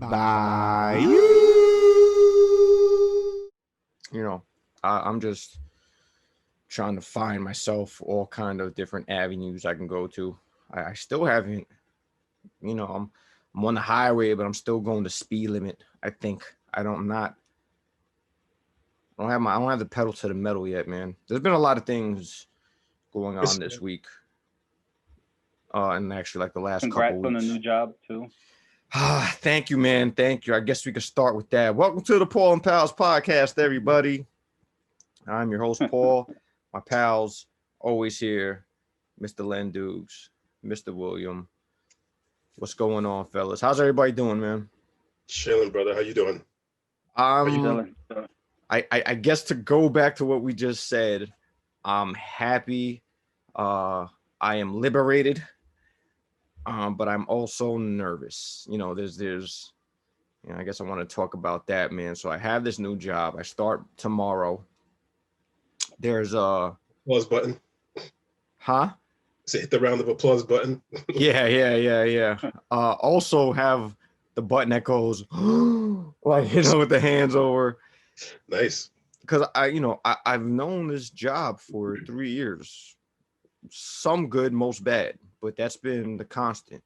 by you. You know, I'm just trying to find myself all kind of different avenues I can go to. I still haven't, I'm on the highway, but I'm still going the speed limit. I think I don't have the pedal to the metal yet, man. There's been a lot of things going on this week. And actually like the last Congrats couple weeks. on the new job too. Thank you, man. Thank you. I guess we could start with that. Welcome to the Paul N Palz Podcast, everybody. I'm your host, Paul. My pals always here, Mr. Len Dukes, Mr. William. What's going on, fellas? How's everybody doing, man? Chilling, brother. How you doing? I guess to go back to what we just said, I'm happy. I am liberated. But I'm also nervous. There's I guess I want to talk about that, man. So I have this new job. I start tomorrow. There's a applause button. Huh? So hit the round of applause button. Yeah. Also have the button that goes like, with the hands over. Nice. Because I've known this job for 3 years. Some good, most bad. But that's been the constant.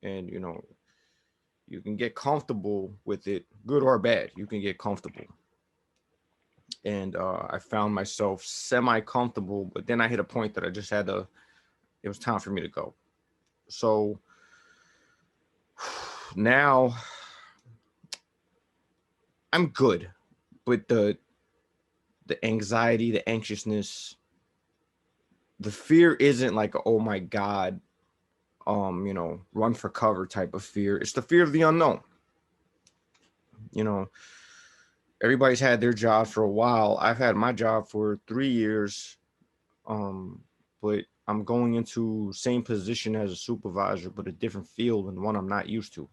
And, you can get comfortable with it, good or bad. You can get comfortable. And I found myself semi-comfortable, but then I hit a point that I just it was time for me to go. So now I'm good. But the anxiety, the anxiousness, the fear isn't like, oh my God, run for cover type of fear. It's the fear of the unknown. Everybody's had their job for a while. I've had my job for 3 years, but I'm going into same position as a supervisor, but a different field and one I'm not used to.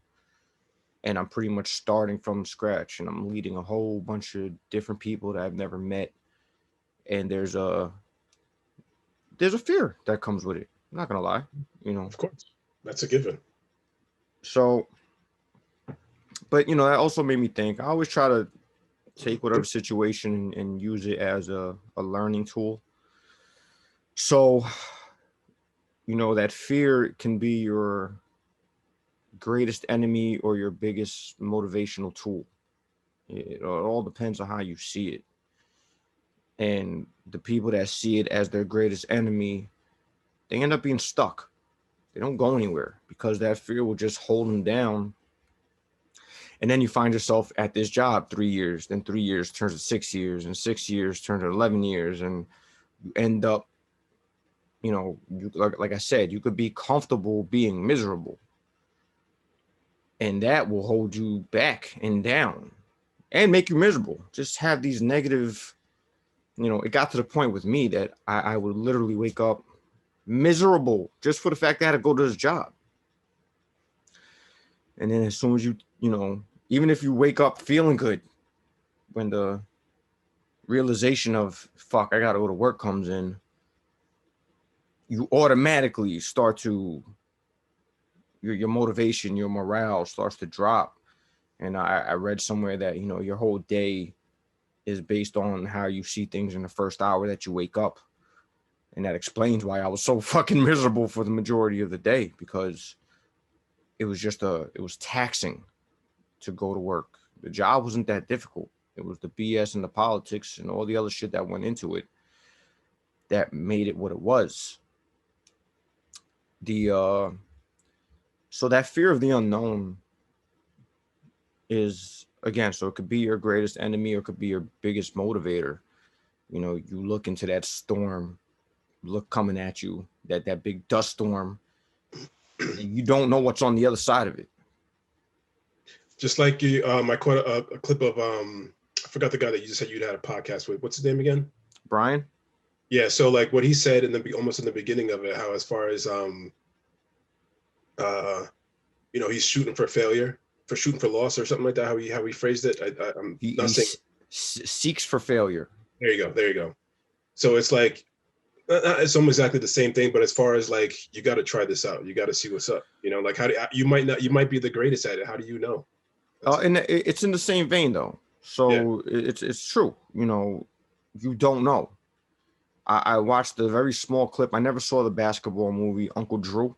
And I'm pretty much starting from scratch, and I'm leading a whole bunch of different people that I've never met. And there's a fear that comes with it. I'm not gonna lie, Of course, that's a given. So, but that also made me think. I always try to take whatever situation and use it as a learning tool. So, that fear can be your greatest enemy or your biggest motivational tool. It all depends on how you see it. And the people that see it as their greatest enemy, they end up being stuck. They don't go anywhere because that fear will just hold them down. And then you find yourself at this job 3 years, then 3 years turns to 6 years, and 6 years turns to 11 years. And you end up, like I said, you could be comfortable being miserable. And that will hold you back and down and make you miserable. Just have these negative, it got to the point with me that I would literally wake up miserable just for the fact that I had to go to this job. And then as soon as you even if you wake up feeling good, when the realization of, fuck, I got to go to work comes in, you automatically start to, your motivation, your morale starts to drop. And I read somewhere that, your whole day is based on how you see things in the first hour that you wake up. And that explains why I was so fucking miserable for the majority of the day, because it was taxing to go to work. The job wasn't that difficult. It was the BS and the politics and all the other shit that went into it that made it what it was. So that fear of the unknown is, again, so it could be your greatest enemy or it could be your biggest motivator. You look into that storm, coming at you, that big dust storm, and you don't know what's on the other side of it. Just like you, I caught a clip of, I forgot the guy that you just said you'd had a podcast with. What's his name again? Brian? Yeah, so like what he said almost in the beginning of it, how as far as, he's shooting for failure, for shooting for loss or something like that, how he phrased it. I'm not saying seeks for failure. There you go. So it's like, it's almost exactly the same thing, but as far as like, you got to try this out, you got to see what's up. Like you might be the greatest at it. How do you know? And it's in the same vein though. So it's true. You know, you don't know. I watched a very small clip. I never saw the basketball movie Uncle Drew,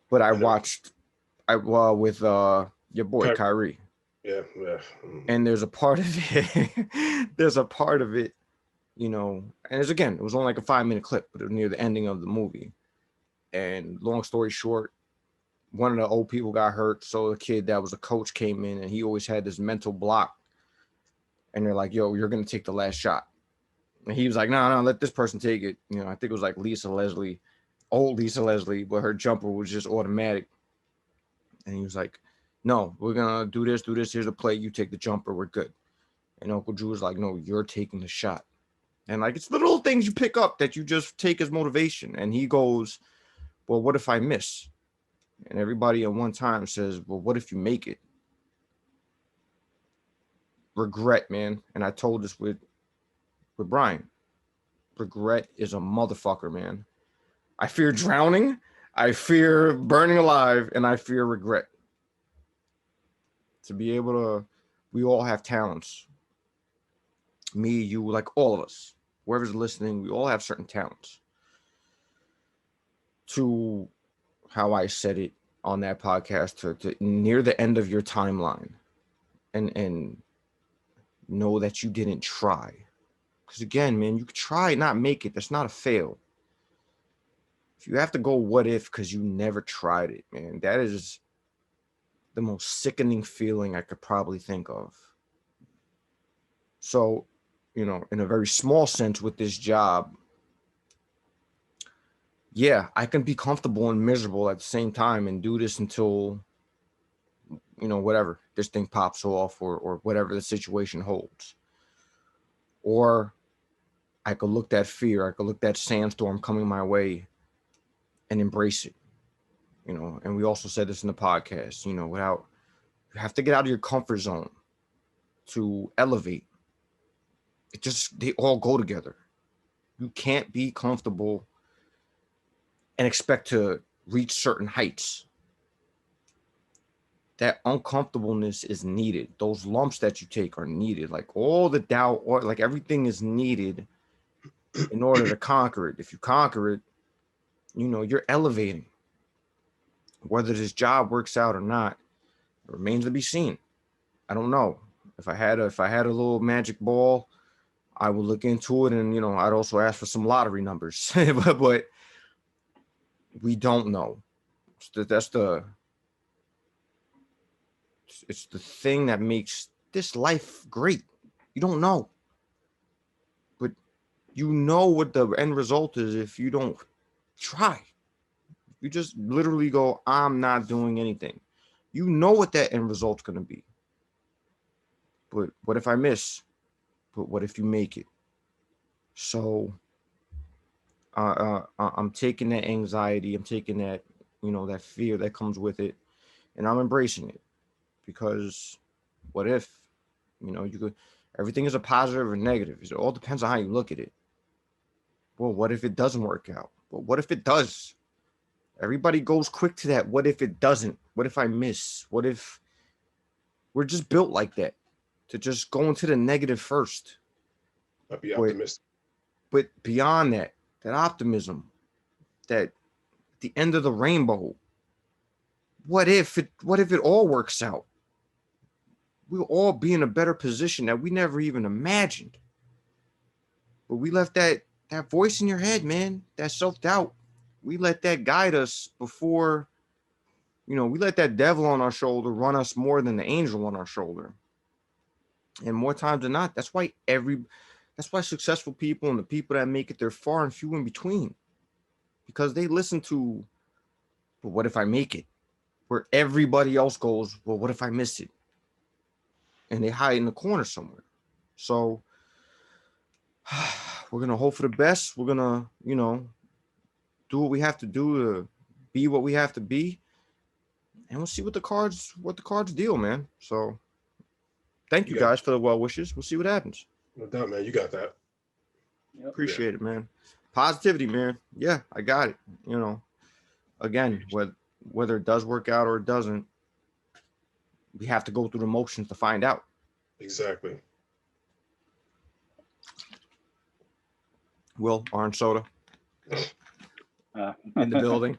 but I watched with your boy Kyrie. Yeah. And there's a part of it. There's a part of it, you know, and it was only like a 5-minute clip, but it was near the ending of the movie. And long story short, one of the old people got hurt, so the kid that was a coach came in, and he always had this mental block. And they're like, "Yo, you're gonna take the last shot." And he was like, no, let this person take it. You know, I think it was like old Lisa Leslie, but her jumper was just automatic. And he was like, no, we're going to do this. Here's the play. You take the jumper. We're good. And Uncle Drew was like, no, you're taking the shot. And like, it's the little things you pick up that you just take as motivation. And he goes, well, what if I miss? And everybody at one time says, well, what if you make it? Regret, man. And I told this with Brian. Regret is a motherfucker, man. I fear drowning, I fear burning alive, and I fear regret. To be able to, we all have talents. Me, you, like all of us, whoever's listening, we all have certain talents. To how I said it on that podcast, to near the end of your timeline and know that you didn't try. Because again, man, you could try and not make it. That's not a fail. If you have to go what if because you never tried it, man, that is the most sickening feeling I could probably think of. So, you know, in a very small sense with this job, yeah, I can be comfortable and miserable at the same time and do this until, you know, whatever, this thing pops off or whatever the situation holds. Or I could look that fear, I could look that sandstorm coming my way and embrace it, you know. And we also said this in the podcast, you know, you have to get out of your comfort zone to elevate. They all go together. You can't be comfortable and expect to reach certain heights. That uncomfortableness is needed. Those lumps that you take are needed. Like all the doubt, or like everything is needed in order to conquer it. If you conquer it, you know, you're elevating. Whether this job works out or not, it remains to be seen. I don't know. If I had a little magic ball, I would look into it, and you know, I'd also ask for some lottery numbers. but we don't know. It's the thing that makes this life great. You don't know, but you know what the end result is if you don't try. You just literally go, I'm not doing anything. You know what that end result's going to be. But what if I miss? But what if you make it? So I'm taking that anxiety. I'm taking that, you know, that fear that comes with it, and I'm embracing it. Because what if, you know, everything is a positive or negative. It all depends on how you look at it. Well, what if it doesn't work out? Well, what if it does? Everybody goes quick to that. What if it doesn't? What if I miss? What if we're just built like that, to just go into the negative first? I'd be optimistic. But beyond that optimism, that the end of the rainbow, what if it all works out? We'll all be in a better position that we never even imagined. But we left that voice in your head, man, that self-doubt. We let that guide us before, you know, we let that devil on our shoulder run us more than the angel on our shoulder. And more times than not, that's why successful people and the people that make it, they're far and few in between. Because they listen to, but what if I make it? Where everybody else goes, well, what if I miss it? And they hide in the corner somewhere. So we're going to hope for the best. We're going to, you know, do what we have to do to be what we have to be. And we'll see what the cards deal, man. So thank you guys for the well wishes. We'll see what happens. No doubt, man. You got that. Yep. Appreciate it, man. Positivity, man. Yeah, I got it. You know, again, whether it does work out or it doesn't, we have to go through the motions to find out. Exactly. Will, orange soda in the building.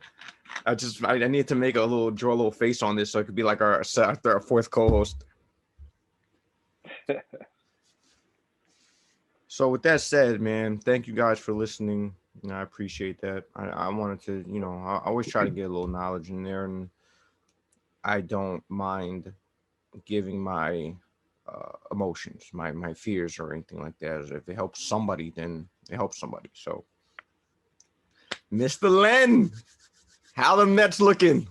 I need to draw a little face on this so it could be like our fourth co-host. So with that said, man, thank you guys for listening. I appreciate that. I wanted to, I always try to get a little knowledge in there, and I don't mind giving my emotions, my fears or anything like that. If it helps somebody, then it helps somebody. So, Mr. Len, how the Mets looking?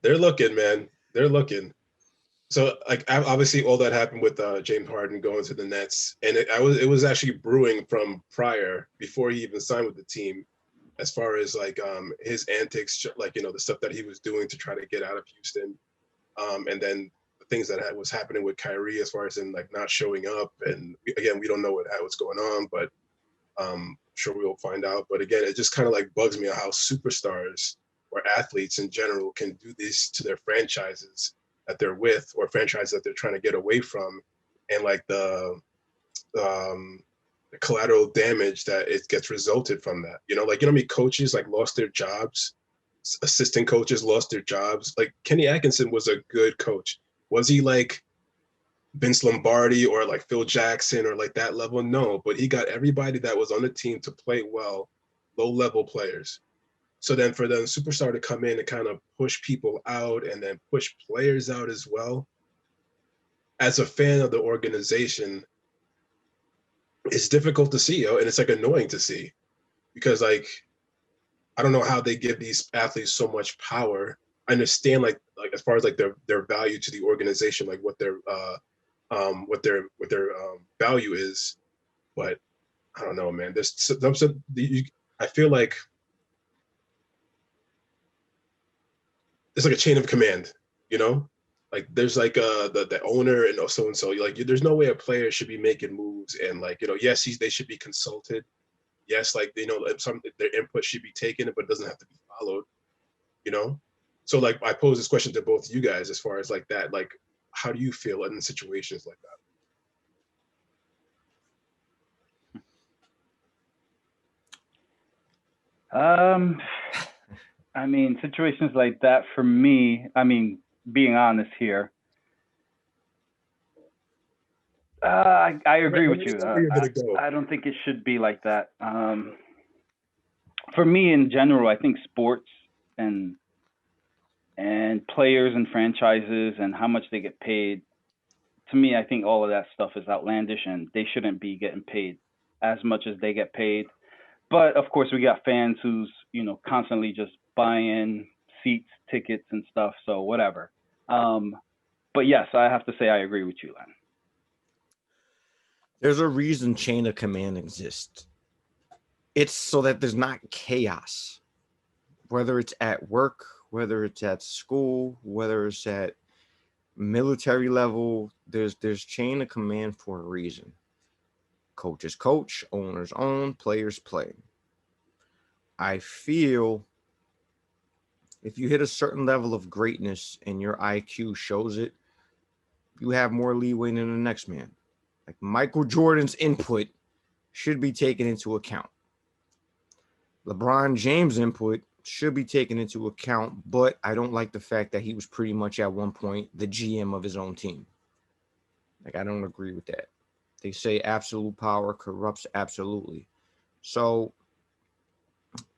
They're looking, man. They're looking. So, like, obviously, all that happened with James Harden going to the Nets, and it was actually brewing from prior, before he even signed with the team, as far as like his antics, like, the stuff that he was doing to try to get out of Houston, and then the things that was happening with Kyrie as far as in like not showing up, and again, we don't know what's going on, but sure we'll find out. But again, it just kind of like bugs me how superstars or athletes in general can do this to their franchises that they're with, or franchises that they're trying to get away from, and like the collateral damage that it gets resulted from that. Like, how many coaches like lost their jobs, assistant coaches lost their jobs. Like Kenny Atkinson was a good coach. Was he like Vince Lombardi or like Phil Jackson or like that level? No, but he got everybody that was on the team to play well, low-level players. So then for the superstar to come in and kind of push people out and then push players out as well, as a fan of the organization, it's difficult to see, and it's like annoying to see, because like, I don't know how they give these athletes so much power. I understand like as far as like their value to the organization, like what their value is, but I don't know, man. I feel like it's like a chain of command, like there's like the owner and so and so. Like, there's no way a player should be making moves, and like, yes, they should be consulted. Yes, like, some their input should be taken, but it doesn't have to be followed. So like, I pose this question to both you guys as far as like that. Like, how do you feel in situations like that? I mean, situations like that for me, I mean, being honest here, I agree with you. I don't think it should be like that. For me, in general, I think sports and players and franchises and how much they get paid, to me, I think all of that stuff is outlandish, and they shouldn't be getting paid as much as they get paid. But of course, we got fans who's, constantly just buying seats, tickets, and stuff. So whatever. But yes, I have to say I agree with you, Len. There's a reason chain of command exists. It's so that there's not chaos, whether it's at work, whether it's at school, whether it's at military level. There's chain of command for a reason. Coaches coach, owners own, players play. I feel if you hit a certain level of greatness and your IQ shows it, you have more leeway than the next man. Like, Michael Jordan's input should be taken into account. LeBron James' input should be taken into account, but I don't like the fact that he was pretty much at one point the GM of his own team. Like, I don't agree with that. They say absolute power corrupts absolutely. So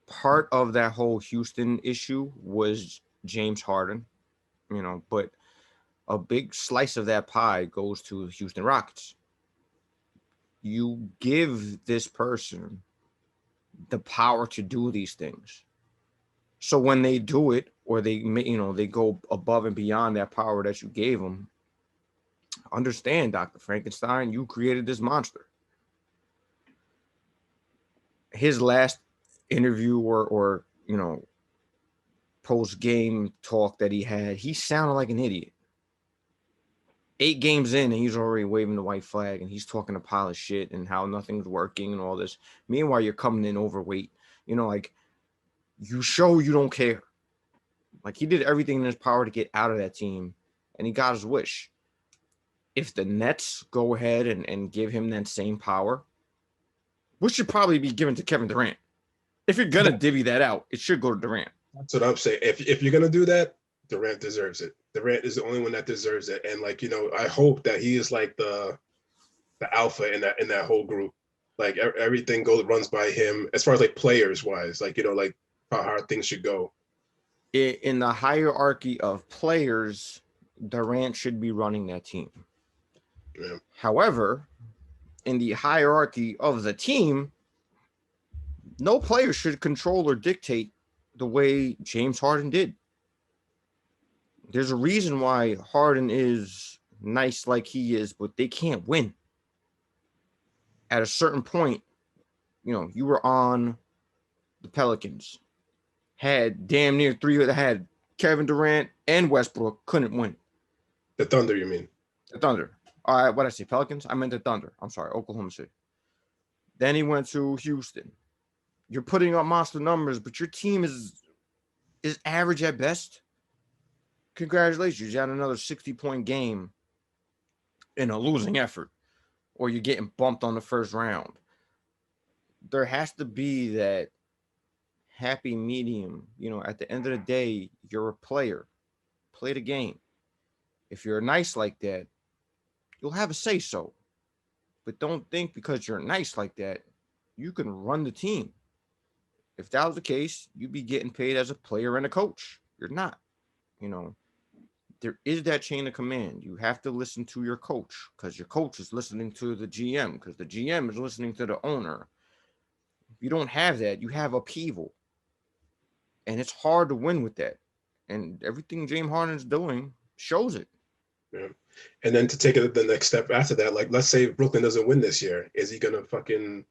part of that whole Houston issue was James Harden, but a big slice of that pie goes to the Houston Rockets. You give this person the power to do these things. So when they do it, or they go above and beyond that power that you gave them, understand, Dr. Frankenstein, you created this monster. His last interview or post-game talk that he had, he sounded like an idiot. 8 games in, and he's already waving the white flag, and he's talking a pile of shit and how nothing's working and all this. Meanwhile, you're coming in overweight. Like, you show you don't care. Like, he did everything in his power to get out of that team, and he got his wish. If the Nets go ahead and give him that same power, which should probably be given to Kevin Durant. If you're going to divvy that out, it should go to Durant. That's what I'm saying. If you're going to do that, Durant deserves it. Durant is the only one that deserves it. And like, I hope that he is like the alpha in that whole group. Like everything runs by him as far as like players wise, like, like how things should go. In the hierarchy of players, Durant should be running that team. Yeah. However, in the hierarchy of the team, no player should control or dictate the way James Harden did. There's a reason why Harden is nice like he is, but they can't win. At a certain point, you were on the Pelicans, had damn near three that had Kevin Durant and Westbrook, couldn't win. The Thunder, you mean? The Thunder. All right, what did I say? Pelicans? I meant the Thunder. I'm sorry, Oklahoma City. Then he went to Houston. You're putting up monster numbers, but your team is average at best. Congratulations, you had another 60-point game in a losing effort, or you're getting bumped on the first round. There has to be that happy medium. At the end of the day, you're a player. Play the game. If you're nice like that, you'll have a say-so. But don't think because you're nice like that, you can run the team. If that was the case, you'd be getting paid as a player and a coach. You're not. There is that chain of command. You have to listen to your coach because your coach is listening to the GM because the GM is listening to the owner. If you don't have that, you have upheaval. And it's hard to win with that. And everything James Harden is doing shows it. Yeah. And then to take it the next step after that, like, let's say Brooklyn doesn't win this year. Is he going to fucking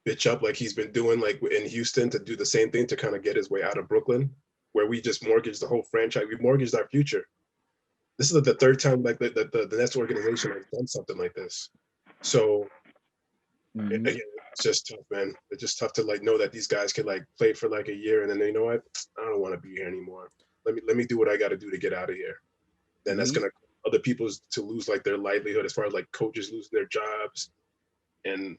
bitch up like he's been doing like in Houston to do the same thing to kind of get his way out of Brooklyn, where we just mortgaged the whole franchise? We mortgaged our future. This is the third time like the Nets organization has done something like this. So again, it's just tough, man. It's just tough to like know that these guys can like play for like a year and then you know what? I don't want to be here anymore. Let me do what I got to do to get out of here. Then that's gonna other people to lose like their livelihood as far as like coaches losing their jobs and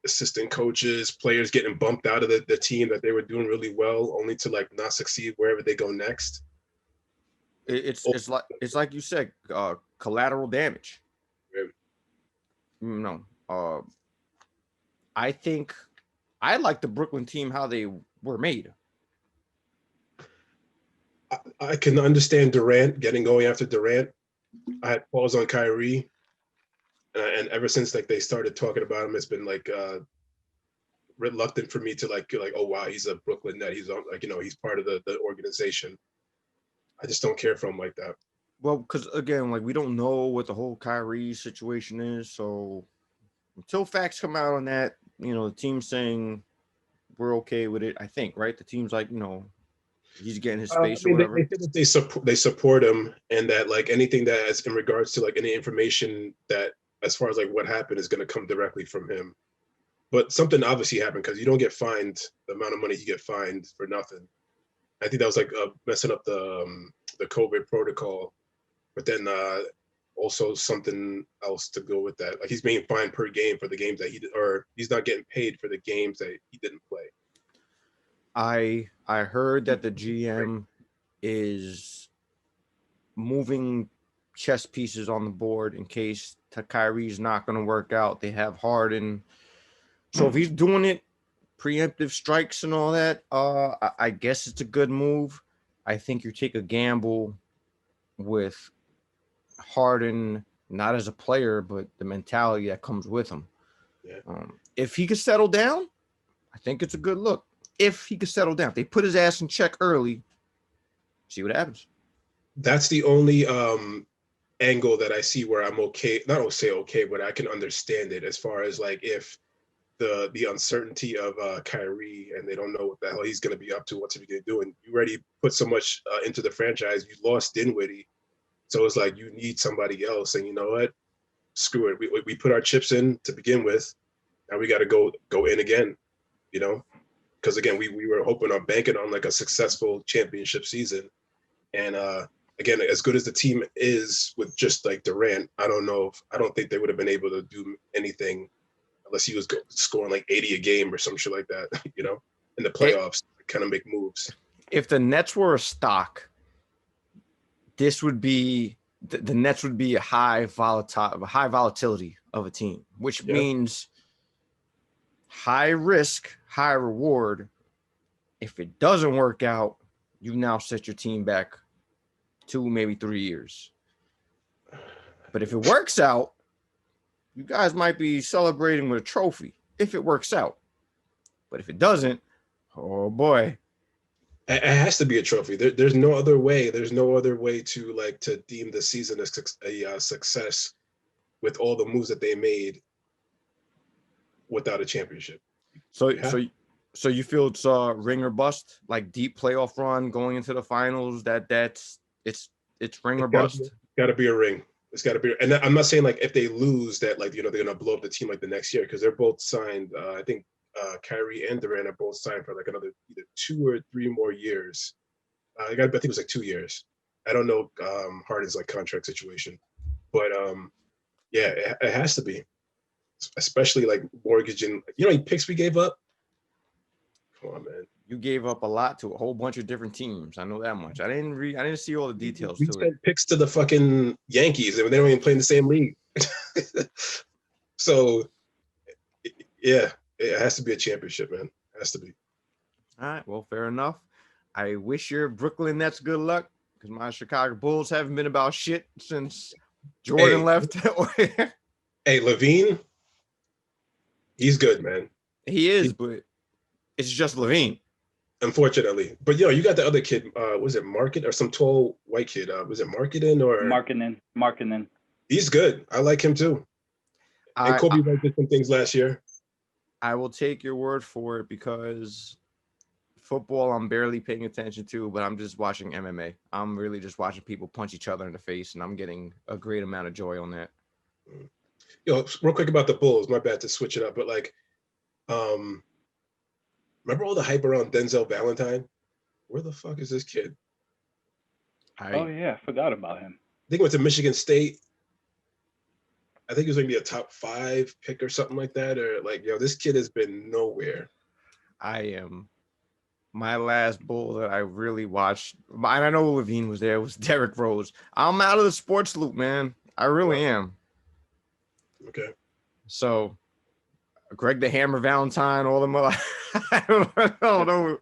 assistant coaches, players getting bumped out of the team that they were doing really well, only to like not succeed wherever they go next. It's like you said, collateral damage. Yeah. I think I like the Brooklyn team how they were made. I can understand Durant going after Durant. I had pause on Kyrie, and ever since like they started talking about him, it's been like reluctant for me to like oh wow, he's a Brooklyn Net. He's on like he's part of the organization. I just don't care for him like that. Well, because again, like we don't know what the whole Kyrie situation is, so until facts come out on that, the team's saying we're okay with it. I think, right? The team's like, he's getting his space or whatever. They support him, and that like anything that is in regards to like any information that as far as like what happened is going to come directly from him. But something obviously happened because you don't get fined the amount of money you get fined for nothing. I think that was like messing up the COVID protocol, but then also something else to go with that. Like he's being fined per game for the games that he did, or he's not getting paid for the games that he didn't play. I heard that the GM is moving chess pieces on the board in case Kyrie's not going to work out. They have Harden. So if he's doing it, preemptive strikes and all that, I guess it's a good move. I think you take a gamble with Harden, not as a player, but the mentality that comes with him. Yeah. If he could settle down, I think it's a good look. If he could settle down, if they put his ass in check early, see what happens. That's the only angle that I see where I'm okay. Not say okay, but I can understand it as far as like if the uncertainty of Kyrie and they don't know what the hell he's going to be up to, what's he going to do, and you already put so much into the franchise. You lost Dinwiddie, so it's like you need somebody else. And you know what? Screw it. We put our chips in to begin with. Now we got to go in again. because again, we were hoping on banking on like a successful championship season. And again, as good as the team is with just like Durant, I don't think they would have been able to do anything unless he was scoring like 80 a game or some shit like that, you know, in the playoffs, kind of make moves. If the Nets were a stock, this would be the Nets would be a high volatility of a team, which means high risk, high reward. If it doesn't work out, you now set your team back 2, maybe 3 years. But if it works out, you guys might be celebrating with a trophy if it works out. But if it doesn't, oh boy. It has to be a trophy. There's no other way. There's no other way to deem the season a success with all the moves that they made without a championship. So you feel it's ring or bust, like deep playoff run going into the finals. It's ring or bust. Got to be a ring. It's got to be. And I'm not saying like if they lose that, like, you know, they're gonna blow up the team like the next year, because they're both signed. I think Kyrie and Durant are both signed for like another either 2 or 3 more years. I think it was like 2 years. I don't know Harden's like contract situation, but yeah, it has to be, especially like mortgaging. You know, how many picks we gave up. Come on, man. You gave up a lot to a whole bunch of different teams. I know that much. I didn't see all the details we to sent it. Picks to the fucking Yankees, and they don't even play in the same league. So, yeah, it has to be a championship, man. It has to be. All right, well, fair enough. I wish your Brooklyn Nets good luck, because my Chicago Bulls haven't been about shit since Jordan left. Hey, Levine, he's good, man. He is, but it's just Levine. Unfortunately. But you got the other kid, was it Market or some tall white kid? Was it Marketing or Markkanen? He's good. I like him too. And Kobe White did some things last year. I will take your word for it, because football I'm barely paying attention to, but I'm just watching MMA. I'm really just watching people punch each other in the face, and I'm getting a great amount of joy on that. Real quick about the Bulls, my bad to switch it up, but like, remember all the hype around Denzel Valentine? Where the fuck is this kid? Oh yeah, I forgot about him. I think he went to Michigan State. I think he was going to be a top 5 pick or something like that. Or like, this kid has been nowhere. My last Bull that I really watched, and I know Levine was there, was Derrick Rose. I'm out of the sports loop, man. I really am. Okay. So, Greg the Hammer Valentine, all them. I don't know.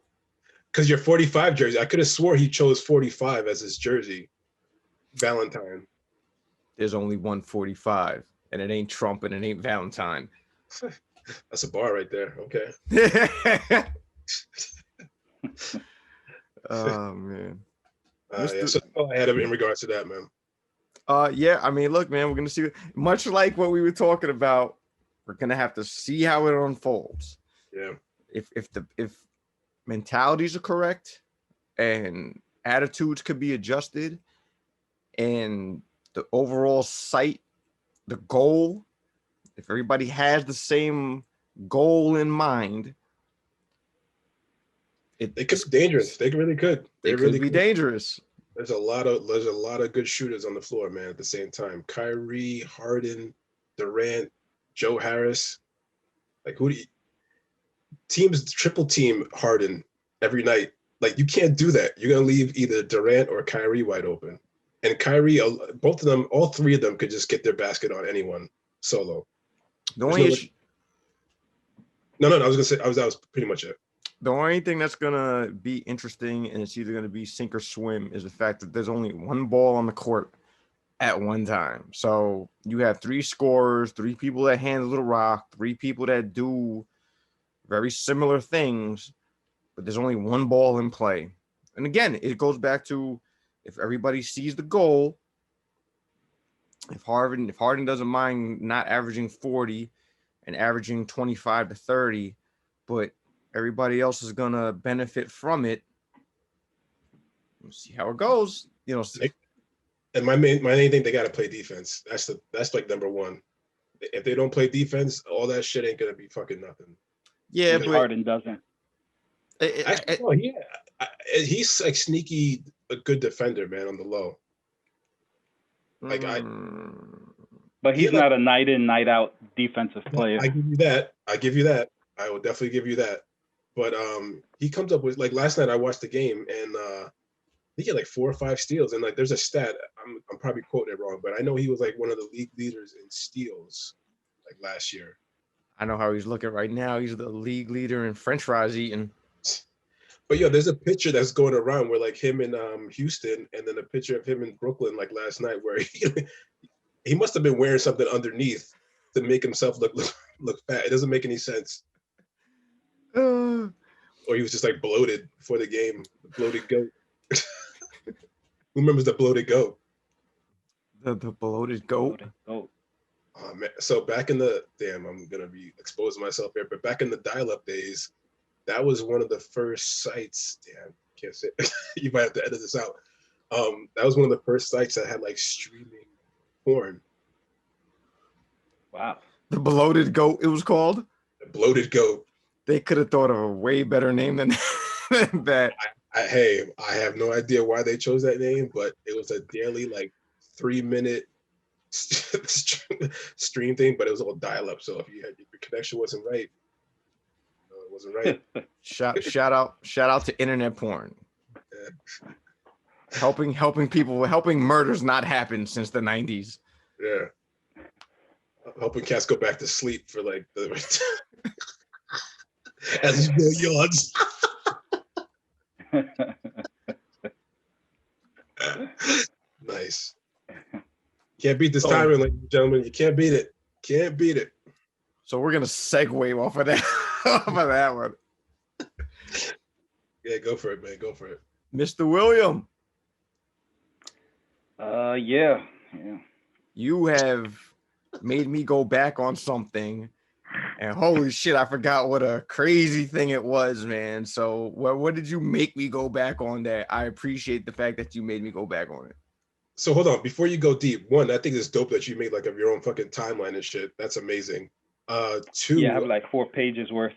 Because your 45 jersey, I could have swore he chose 45 as his jersey. Valentine. There's only 145, and it ain't Trump and it ain't Valentine. That's a bar right there. Okay. Oh man. Yeah, so that's all I had in regards to that, man. Yeah, I mean, look, man, we're gonna see. Much like what we were talking about, we're gonna have to see how it unfolds. Yeah. If mentalities are correct and attitudes could be adjusted, and the overall sight, the goal, if everybody has the same goal in mind, they could be dangerous. They really could. They really could be dangerous. There's a lot of good shooters on the floor, man. At the same time, Kyrie, Harden, Durant, Joe Harris. Like, teams triple team Harden every night. Like, you can't do that. You're gonna leave either Durant or Kyrie wide open. And Kyrie, both of them, all 3 of them could just get their basket on anyone solo. The only issue. No. I was gonna say that was pretty much it. The only thing that's gonna be interesting, and it's either gonna be sink or swim, is the fact that there's only one ball on the court at one time. So you have 3 scorers, 3 people that handle the rock, 3 people that do very similar things, but there's only one ball in play. And again, it goes back to, if everybody sees the goal, if Harden doesn't mind not averaging 40 and averaging 25 to 30, but everybody else is gonna benefit from it. We'll see how it goes. And my main thing, they gotta play defense. That's like number one. If they don't play defense, all that shit ain't gonna be fucking nothing. Yeah, but Harden doesn't. Actually, no, he's like sneaky a good defender, man, on the low. Like but he's not a night in, night out defensive player. I give you that. I will definitely give you that. But he comes up with, like, last night I watched the game and he had like 4 or 5 steals, and like there's a stat, I'm probably quoting it wrong, but I know he was like one of the league leaders in steals like last year. I know how he's looking right now. He's the league leader in French fries eating. But there's a picture that's going around where like him in Houston, and then a picture of him in Brooklyn like last night where he must have been wearing something underneath to make himself look fat. It doesn't make any sense. Or he was just like bloated before the game. The bloated goat. Who remembers the bloated goat? The bloated goat. Oh man. So back in the I'm gonna be exposing myself here, but back in the dial-up days, that was one of the first sites. Damn, can't say. You might have to edit this out. That was one of the first sites that had like streaming porn. Wow. The bloated goat, it was called. The bloated goat. They could have thought of a way better name than that. I have no idea why they chose that name, but it was a daily like 3-minute stream thing, but it was all dial-up. So if your connection wasn't right, it wasn't right. Shout out to internet porn. Yeah. Helping murders not happen since the 90s. Yeah. Helping cats go back to sleep for like the as you yawns. Nice. Can't beat this timing, ladies and gentlemen. You can't beat it. Can't beat it. So we're gonna segue off of that one. Yeah, go for it, man. Go for it. Mr. William. Yeah. You have made me go back on something, and holy shit, I forgot what a crazy thing it was, man. So what did you make me go back on that? I appreciate the fact that you made me go back on it. So hold on, before you go deep, one, I think it's dope that you made like of your own fucking timeline and shit. That's amazing. 2, yeah, I have like 4 pages worth.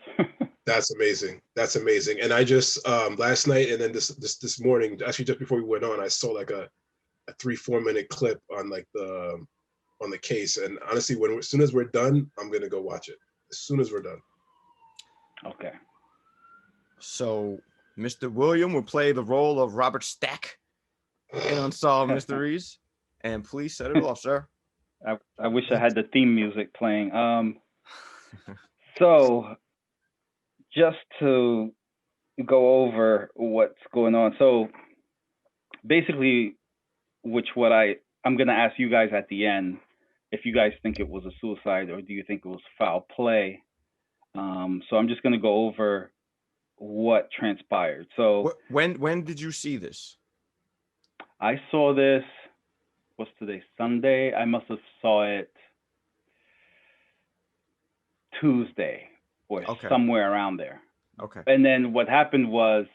That's amazing. And I just last night and then this morning, actually just before we went on, I saw like a 3-4 minute clip on like on the case. And honestly, as soon as we're done, I'm gonna go watch it. As soon as we're done. Okay. So Mr. William will play the role of Robert Stack in Unsolved Mysteries, and please set it off, sir. I wish I had the theme music playing. So just to go over what's going on. So basically, I'm gonna ask you guys at the end if you guys think it was a suicide or do you think it was foul play. So I'm just gonna go over what transpired. So when did you see this? I saw this, what's today, Sunday? I must have saw it Tuesday or somewhere around there. Okay. And then what happened was,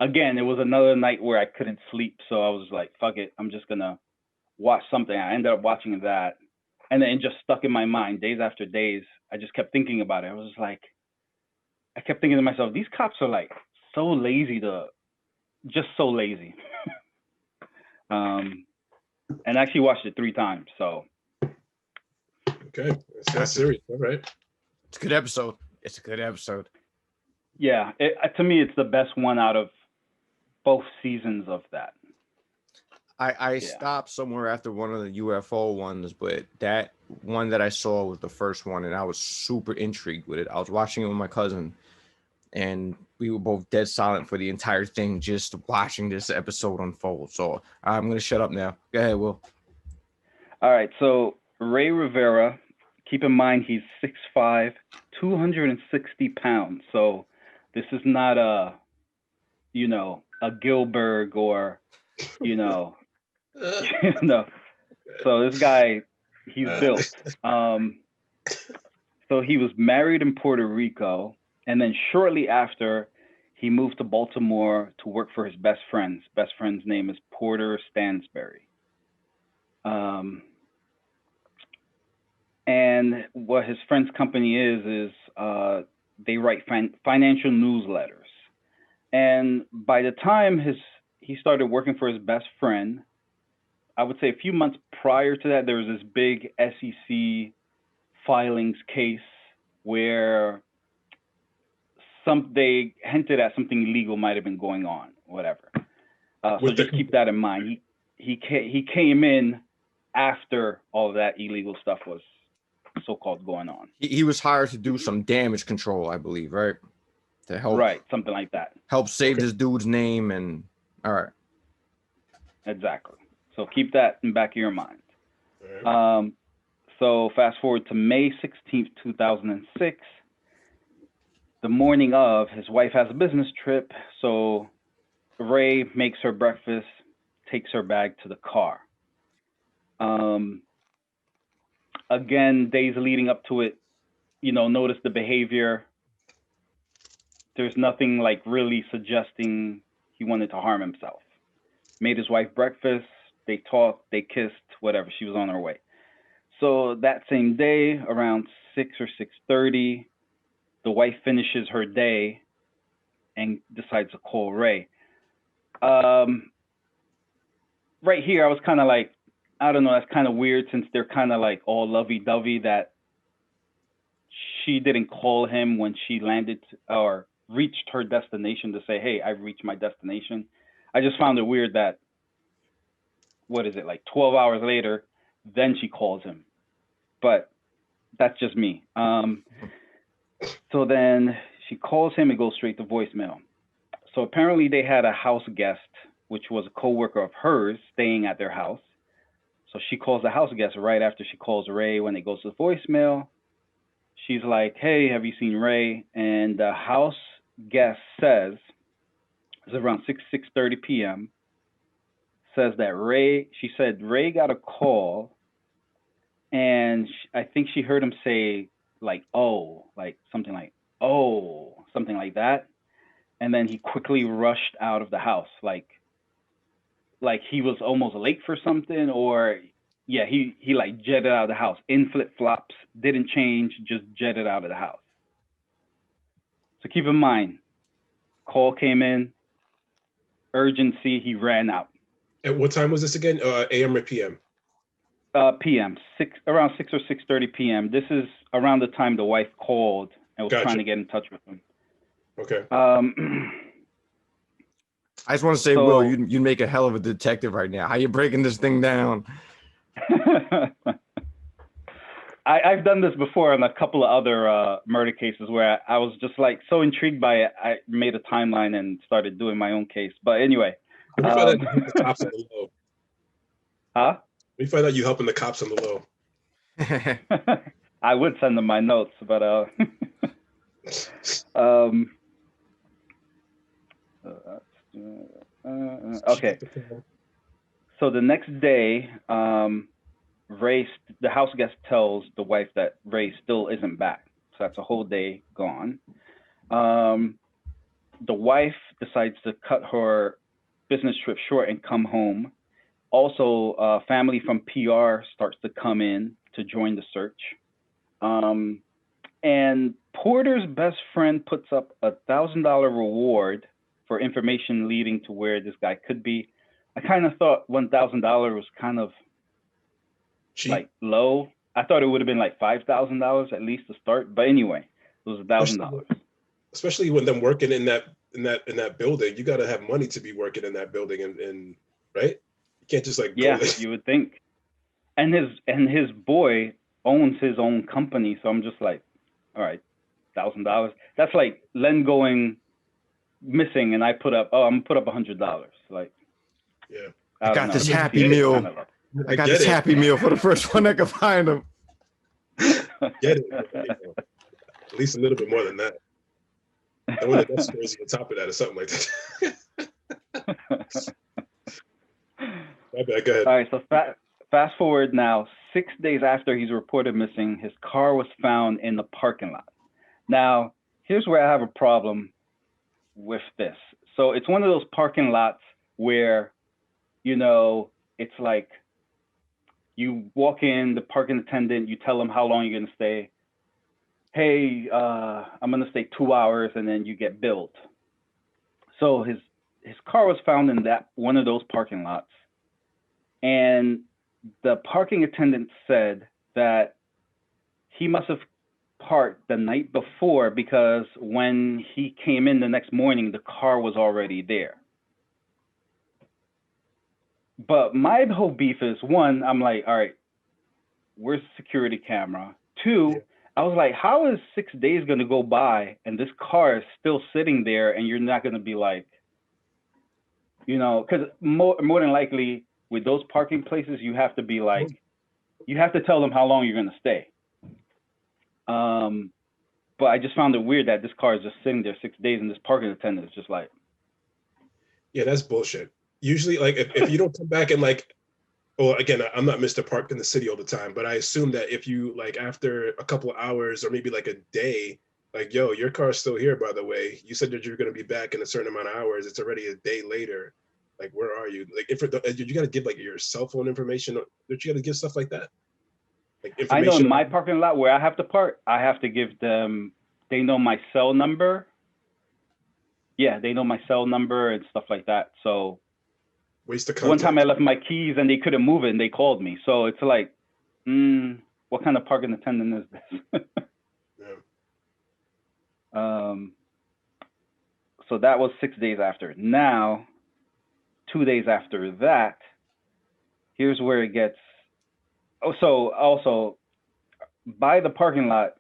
again, it was another night where I couldn't sleep. So I was like, fuck it, I'm just going to watch something. I ended up watching that. And then it just stuck in my mind days after days. I just kept thinking about it. I was just like, I kept thinking to myself, these cops are like so lazy. And I actually watched it 3 times. So. Okay. That's serious. All right. It's a good episode. Yeah. To me, it's the best one out of both seasons of that. I stopped somewhere after one of the UFO ones, but that one that I saw was the first one, and I was super intrigued with it. I was watching it with my cousin, and we were both dead silent for the entire thing, just watching this episode unfold. So I'm going to shut up now. Go ahead, Will. All right. So Rey Rivera, keep in mind he's 6'5", 260 pounds. So this is not a Gilbert or, no. So this guy, he's built. So he was married in Puerto Rico. And then shortly after, he moved to Baltimore to work for his best friend. His best friend's name is Porter Stansberry. And what his friend's company is they write financial newsletters. And by the time he started working for his best friend, I would say a few months prior to that, there was this big SEC filings case where they hinted at something illegal might have been going on, whatever. So just keep that in mind. He came in after all of that illegal stuff was so-called going on. He was hired to do some damage control, I believe, right? To help. Right, something like that. Help save this dude's name and all right. Exactly. So keep that in the back of your mind. Right. So fast forward to May 16th, 2006. The morning of, his wife has a business trip, so Rey makes her breakfast, takes her bag to the car. Again, days leading up to it, notice the behavior. There's nothing like really suggesting he wanted to harm himself. Made his wife breakfast, they talked, they kissed, whatever, she was on her way. So that same day, around 6 or 6:30, the wife finishes her day and decides to call Rey. Right here, I was kind of like, I don't know, that's kind of weird since they're kind of like all lovey-dovey that she didn't call him when she landed or reached her destination to say, hey, I've reached my destination. I just found it weird that, 12 hours later, then she calls him. But that's just me. So then she calls him and goes straight to voicemail. So apparently they had a house guest, which was a coworker of hers, staying at their house. So she calls the house guest right after she calls Rey. When it goes to voicemail, she's like, hey, have you seen Rey? And the house guest says, it's around 6:30 p.m., says that Rey got a call, and I think she heard him say, something like that. And then he quickly rushed out of the house, like he was almost late for something, or he jetted out of the house in flip-flops, didn't change, just jetted out of the house. So keep in mind, call came in, urgency, he ran out. At what time was this again? AM or PM? PM, around 6 or 6:30 p.m. This is around the time the wife called and was trying to get in touch with him. Okay. I just want to say, Will, you make a hell of a detective right now. How you breaking this thing down? I've done this before on a couple of other murder cases where I was just like so intrigued by it, I made a timeline and started doing my own case. But anyway. We find out you help the cops on the low. Huh? We find out you helping the cops on the low. I would send them my notes, but okay. So the next day, Rey, the house guest tells the wife that Rey still isn't back. So that's a whole day gone. The wife decides to cut her business trip short and come home. Also, family from PR starts to come in to join the search. And Porter's best friend puts up $1,000 reward for information leading to where this guy could be. I kind of thought $1,000 was kind of cheap, low. I thought it would have been like $5,000 at least to start. But anyway, it was $1,000. Especially when them working in that building, you got to have money to be working in that building, and right? You can't just like go there. You would think. And his boy owns his own company, so I'm just like, all right, $1,000. That's like Len going missing, and I put up, I'm gonna put up $100. Like, yeah, I got this happy meal. I got this happy meal for the first one that could find him. Get it? At least a little bit more than that. I want to Jersey on top of that or something like that. My bad, go ahead. All right, so fast forward now, 6 days after he's reported missing, his car was found in the parking lot. Now, here's where I have a problem with this. So it's one of those parking lots where, it's like you walk in, the parking attendant, you tell them how long you're going to stay. Hey, I'm going to stay 2 hours, and then you get billed. So his car was found in that one of those parking lots, and the parking attendant said that he must have parked the night before, because when he came in the next morning, the car was already there. But my whole beef is, one, I'm like, all right, where's the security camera? Two, I was like, how is 6 days going to go by and this car is still sitting there and you're not going to be like, you know, because more than likely with those parking places, you have to be like, you have to tell them how long you're going to stay. But I just found it weird that this car is just sitting there 6 days and this parking attendant is just like, yeah, that's bullshit. Usually, like, if you don't come back and like, well, again, I'm not Mr. Park in the city all the time, but I assume that if you, like, after a couple of hours or maybe like a day, like, yo, your car's still here, by the way. You said that you're going to be back in a certain amount of hours. It's already a day later. Like, where are you? Like, if you got to give like your cell phone information, don't you got to give stuff like that? Like, I know in my parking lot where I have to park, I have to give them, they know my cell number. Yeah, they know my cell number and stuff like that. So waste of contact. One time I left my keys and they couldn't move it and they called me. So it's like, what kind of parking attendant is this? Yeah. So that was 6 days after. Now, 2 days after that, here's where it gets, also by the parking lot,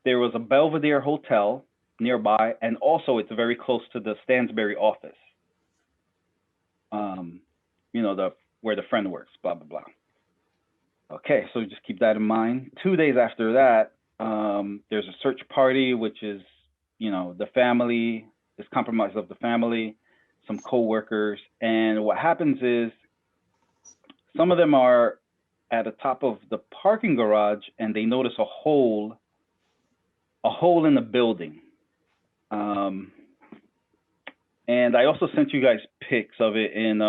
there was a Belvedere hotel nearby, and also it's very close to the Stansberry office. You know, where the friend works, blah, blah, blah. Okay, so just keep that in mind. 2 days after that, there's a search party, which is, you know, the family, is compromised of the family, some co-workers. And what happens is some of them are at the top of the parking garage and they notice a hole in the building. And I also sent you guys pics of it in,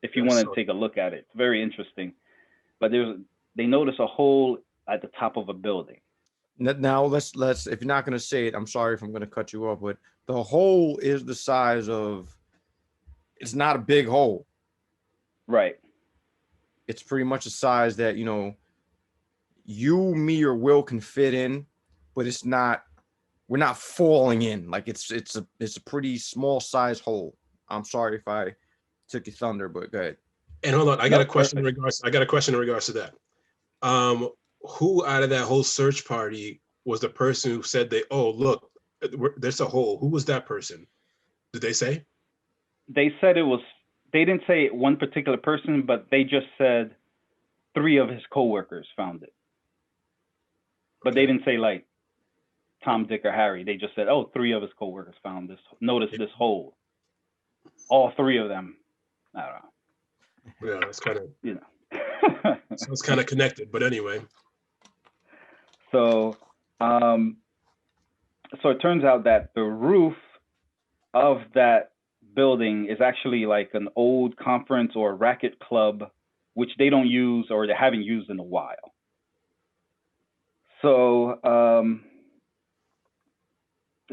if you want to take a look at it. It's very interesting. But they notice a hole at the top of a building. Now let's if you're not going to say it, I'm sorry if I'm going to cut you off, but the hole is the size of, it's not a big hole. Right. It's pretty much a size that, you know, you, me, or Will can fit in, but it's not, we're not falling in. Like it's a pretty small size hole. I'm sorry if I took your thunder, but go ahead. And hold on, I got a question in regards to that. Who out of that whole search party was the person who said oh, look, there's a hole? Who was that person? Did they say? They said they didn't say one particular person, but they just said 3 of his coworkers found it. But they didn't say like Tom, Dick, or Harry. They just said, 3 of his coworkers found this, noticed this hole. All 3 of them. I don't know. Yeah, it's kind of, you know. So it's kind of connected, but anyway. So, so it turns out that the roof of that building is actually like an old conference or racket club, which they don't use or they haven't used in a while. So,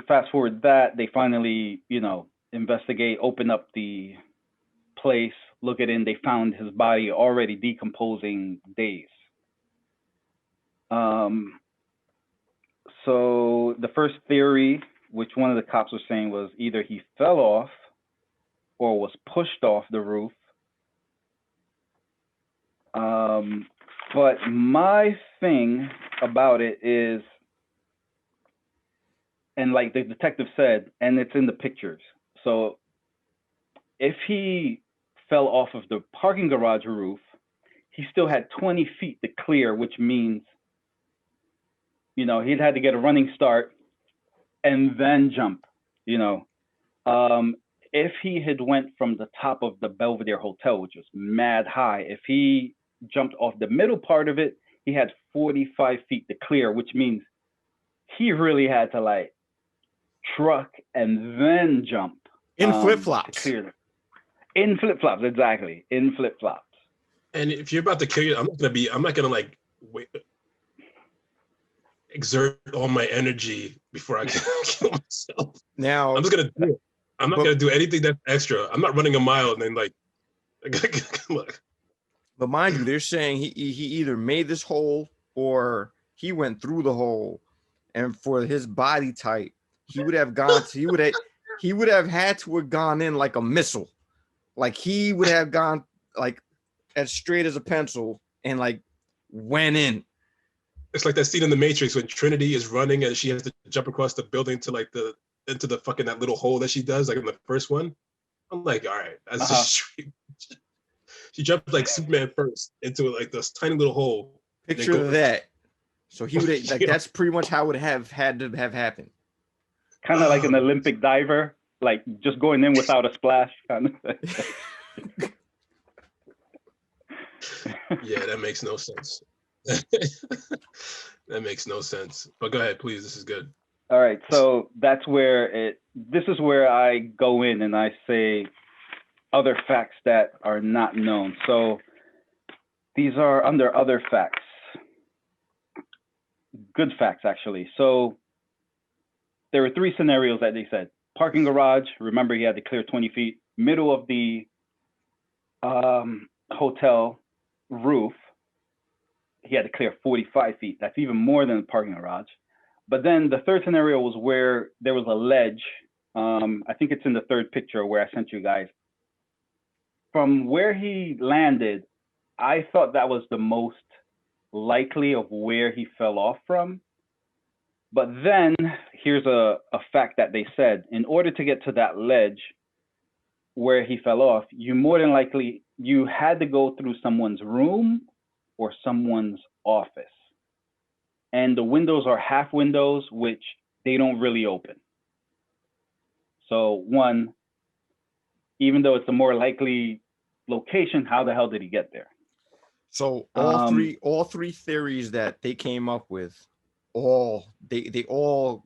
fast forward that, they finally, you know, investigate, open up the place, look at it, and they found his body already decomposing days. So the first theory, which one of the cops was saying, was either he fell off or was pushed off the roof. But my thing about it is, and like the detective said, and it's in the pictures. So if he fell off of the parking garage roof, he still had 20 feet to clear, which means, you know, he'd had to get a running start and then jump, you know. If he had went from the top of the Belvedere Hotel, which was mad high, if he jumped off the middle part of it, he had 45 feet to clear, which means he really had to like truck and then jump. In flip-flops. In flip-flops, exactly. In flip-flops. And if you're about to kill you, I'm not gonna like exert all my energy before I kill myself. Now I'm just gonna do it. I'm not gonna do anything that's extra. I'm not running a mile and then like, look. But mind you, they're saying he either made this hole or he went through the hole, and for his body type, he would have had to have gone in like a missile, like he would have gone like as straight as a pencil and like went in. It's like that scene in The Matrix when Trinity is running and she has to jump across the building to like into the fucking that little hole that she does like in the first one. I'm like, all right, that's just straight. She jumped like Superman first into like this tiny little hole. Picture that. So he would like that's pretty much how it would have had to have happened. Kind of like an Olympic diver, like just going in without a splash. Kind of. Yeah, that makes no sense. That makes no sense. But go ahead, please. This is good. All right, so that's where this is where I go in and I say other facts that are not known. So these are under other facts. Good facts, actually. So there were 3 scenarios that they said. Parking garage, remember he had to clear 20 feet. Middle of the hotel roof, he had to clear 45 feet. That's even more than the parking garage. But then the third scenario was where there was a ledge. I think it's in the third picture where I sent you guys. From where he landed, I thought that was the most likely of where he fell off from. But then here's a fact that they said. In order to get to that ledge where he fell off, you had to go through someone's room or someone's office. And the windows are half windows, which they don't really open. So one, even though it's a more likely location, how the hell did he get there? So all three theories that they came up with, they all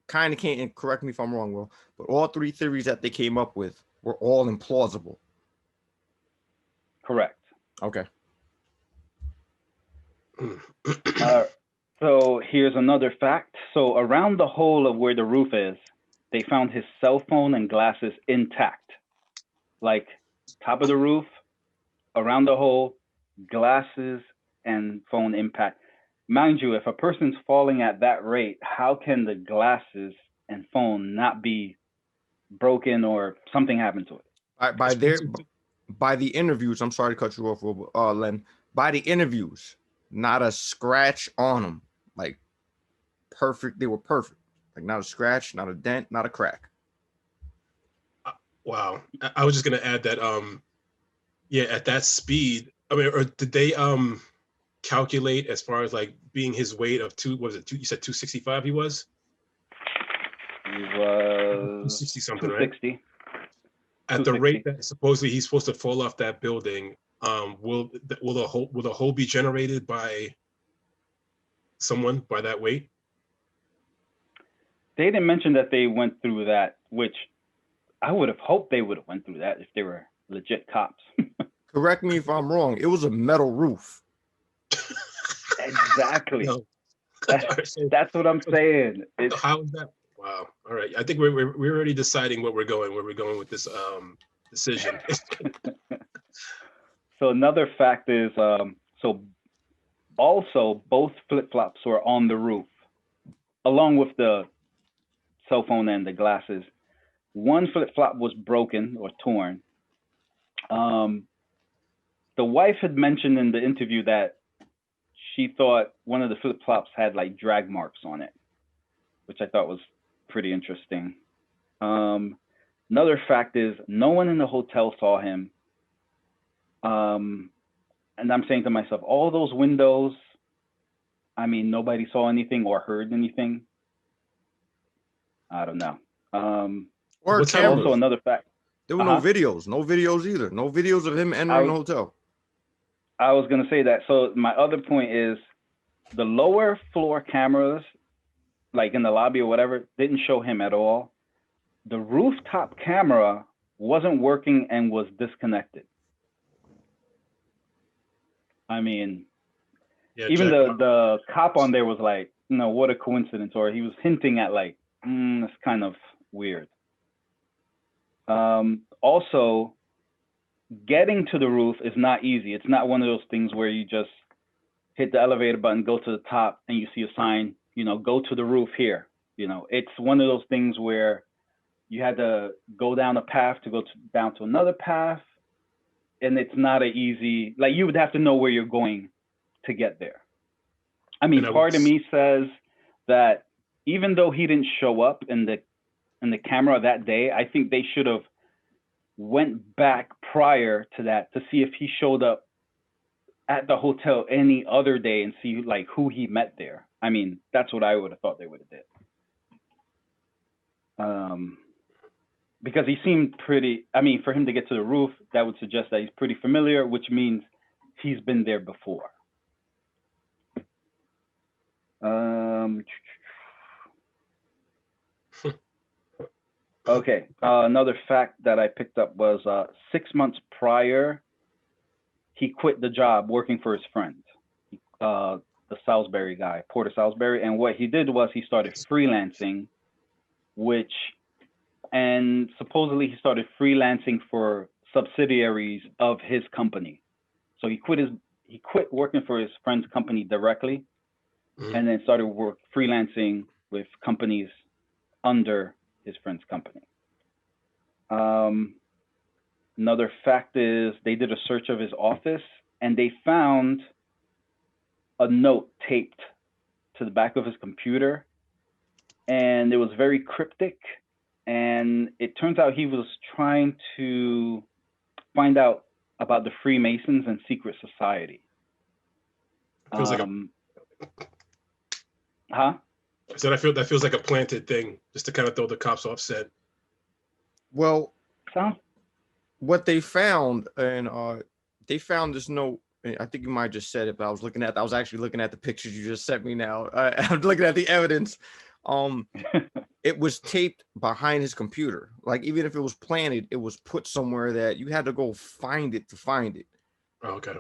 kind of came, and correct me if I'm wrong, Will, but all 3 theories that they came up with were all implausible. Correct. Okay. So here's another fact. So around the hole of where the roof is, they found his cell phone and glasses intact. Like top of the roof, around the hole, glasses and phone impact. Mind you, if a person's falling at that rate, how can the glasses and phone not be broken or something happen to it? By the interviews, I'm sorry to cut you off, Len. By the interviews, not a scratch on them. Like perfect, they were perfect. Like not a scratch, not a dent, not a crack. Wow. I was just gonna add that at that speed, I mean, or did they calculate as far as like being his weight of you said 265 he was? He was 260 something, 260. right? At the rate that supposedly he's supposed to fall off that building, will the hole be generated by someone by that weight? They didn't mention that they went through that, which I would have hoped they would have went through that if they were legit cops. Correct me if I'm wrong. It was a metal roof. Exactly. No. That's what I'm saying. How is that? Wow. All right. I think we're already deciding where we're going with this decision. So another fact is, also both flip-flops were on the roof, along with the cell phone and the glasses. One flip-flop was broken or torn. The wife had mentioned in the interview that she thought one of the flip-flops had like drag marks on it, which I thought was pretty interesting. Another fact is no one in the hotel saw him. And I'm saying to myself, all those windows, I mean, nobody saw anything or heard anything. I don't know. Or cameras. Also another fact. There were no videos either. No videos of him entering the hotel. I was going to say that. So my other point is the lower floor cameras, like in the lobby or whatever, didn't show him at all. The rooftop camera wasn't working and was disconnected. I mean, even the cop on there was like, what a coincidence. Or he was hinting at like, it's kind of weird. Also, getting to the roof is not easy. It's not one of those things where you just hit the elevator button, go to the top, and you see a sign, go to the roof here. It's one of those things where you had to go down a path to go down to another path. And it's not an easy, like you would have to know where you're going to get there. I mean, part of me says that even though he didn't show up in the camera that day, I think they should have went back prior to that to see if he showed up at the hotel any other day and see like who he met there. I mean, that's what I would have thought they would have did. Because he seemed pretty, I mean, for him to get to the roof, that would suggest that he's pretty familiar, which means he's been there before. Okay, another fact that I picked up was 6 months prior, he quit the job working for his friend, the Salisbury guy, Porter Salisbury. And what he did was he started freelancing, and supposedly he started freelancing for subsidiaries of his company. So he quit working for his friend's company directly, and then started freelancing with companies under his friend's company. Another fact is they did a search of his office and they found a note taped to the back of his computer, and it was very cryptic. And it turns out he was trying to find out about the Freemasons and secret society. Feels like Huh? I said that feels like a planted thing, just to kind of throw the cops off set. Well, what they found, and they found this note. I think you might have just said it, but I was actually looking at the pictures you just sent me now. I'm looking at the evidence. It was taped behind his computer. Like, even if it was planted, it was put somewhere that you had to go find it to find it. Oh, okay.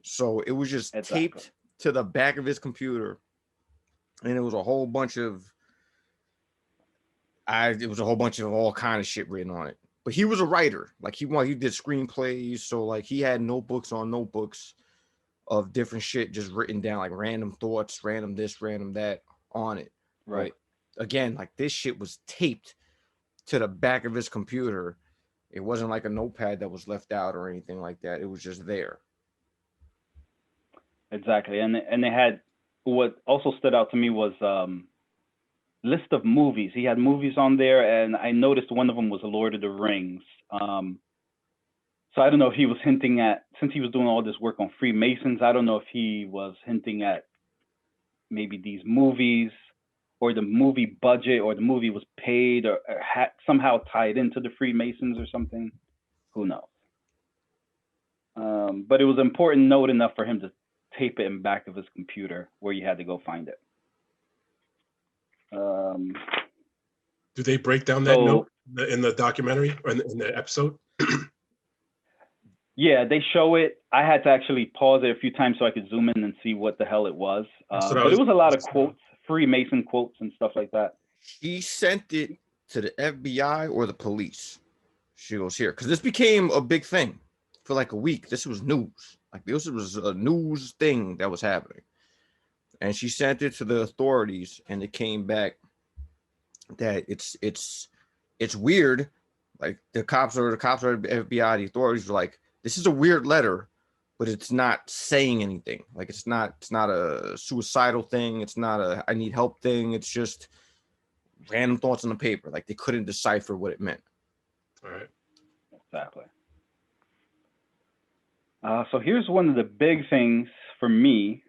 So it was just taped to the back of his computer. And it was a whole bunch of all kind of shit written on it. But he was a writer. Like, he did screenplays. So like he had notebooks on notebooks of different shit just written down, like random thoughts, random this, random that on it. Right. Again, like, this shit was taped to the back of his computer. It wasn't like a notepad that was left out or anything like that. It was just there. Exactly. And they had, what also stood out to me was list of movies. He had movies on there, and I noticed one of them was Lord of the Rings. So I don't know if he was hinting at, since he was doing all this work on Freemasons, I don't know if he was hinting at maybe these movies, or the movie budget, or the movie was paid or somehow tied into the Freemasons or something. Who knows? But it was an important note enough for him to tape it in back of his computer where you had to go find it. Do they break down that note in the documentary or in the episode? Yeah, they show it. I had to actually pause it a few times so I could zoom in and see what the hell it was. But it was a lot of quotes, Freemason quotes and stuff like that. He sent it to the FBI or the police. She goes, here, because this became a big thing for like a week. This was news. Like, this was a news thing that was happening. And she sent it to the authorities, and it came back that it's weird. Like, the cops or the FBI, the authorities were like, this is a weird letter, but it's not saying anything. Like, it's not a suicidal thing. It's not a I need help thing. It's just random thoughts on the paper. Like, they couldn't decipher what it meant. All right. Exactly. So here's one of the big things for me.